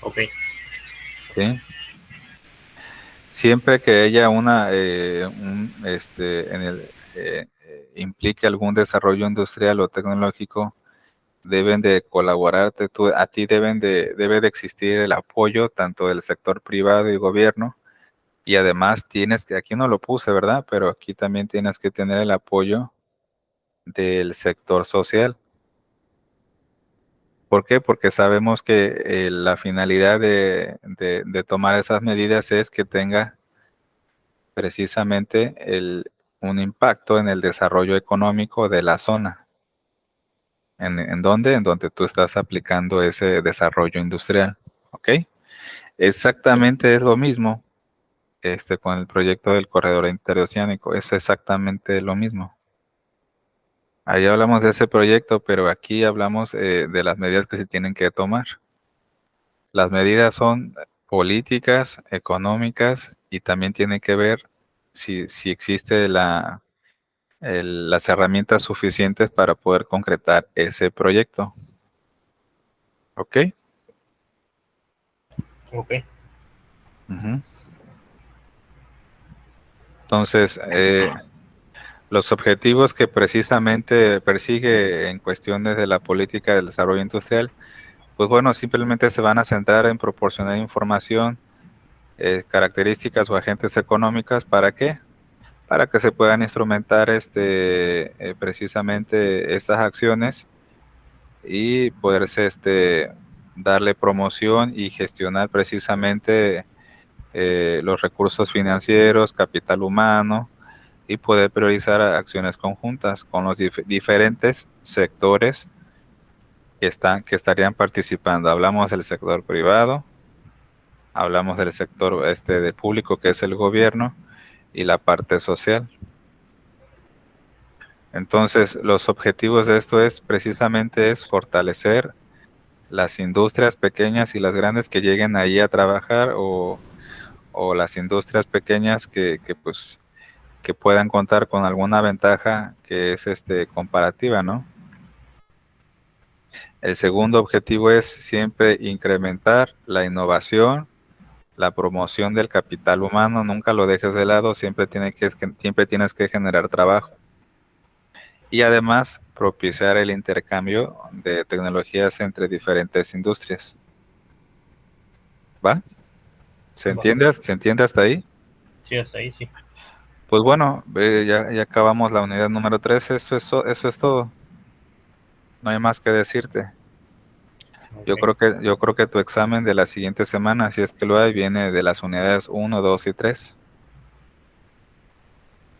Ok, Sí. Siempre que haya implique algún desarrollo industrial o tecnológico, deben de colaborarte, a ti debe de existir el apoyo tanto del sector privado y gobierno, y además tienes que, aquí no lo puse, ¿verdad? Pero aquí también tienes que tener el apoyo del sector social. ¿Por qué? Porque sabemos que la finalidad de tomar esas medidas es que tenga precisamente un impacto en el desarrollo económico de la zona. ¿En dónde? En donde tú estás aplicando ese desarrollo industrial. ¿Ok? Exactamente es lo mismo con el proyecto del corredor interoceánico. Es exactamente lo mismo. Ahí hablamos de ese proyecto, pero aquí hablamos de las medidas que se tienen que tomar. Las medidas son políticas, económicas y también tiene que ver si existe las herramientas suficientes para poder concretar ese proyecto. ¿Ok? ok, Ujú. Entonces, los objetivos que precisamente persigue en cuestiones de la política del desarrollo industrial, pues bueno, simplemente se van a centrar en proporcionar información, características o agentes económicas. ¿Para qué? Para que se puedan instrumentar precisamente estas acciones y poderse darle promoción y gestionar precisamente los recursos financieros, capital humano y poder priorizar acciones conjuntas con los diferentes sectores que estarían participando. Hablamos del sector privado, hablamos del sector del público que es el gobierno y la parte social. Entonces, los objetivos de esto es precisamente fortalecer las industrias pequeñas y las grandes que lleguen ahí a trabajar o las industrias pequeñas pues que puedan contar con alguna ventaja que es comparativa, ¿no? El segundo objetivo es siempre incrementar la innovación, la promoción del capital humano, nunca lo dejes de lado, siempre tienes que generar trabajo. Y además propiciar el intercambio de tecnologías entre diferentes industrias. ¿Va? ¿Se va. entiende? ¿Se entiende hasta ahí? Sí, hasta ahí sí. Pues bueno, ya acabamos la unidad número 3. Eso es todo. No hay más que decirte. Ok, Yo creo que tu examen de la siguiente semana, si es que lo hay, viene de las unidades 1, 2 y 3.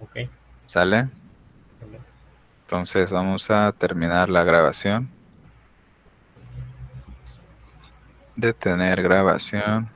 ok. ¿Sale? Vale. Entonces vamos a terminar la grabación. Detener grabación.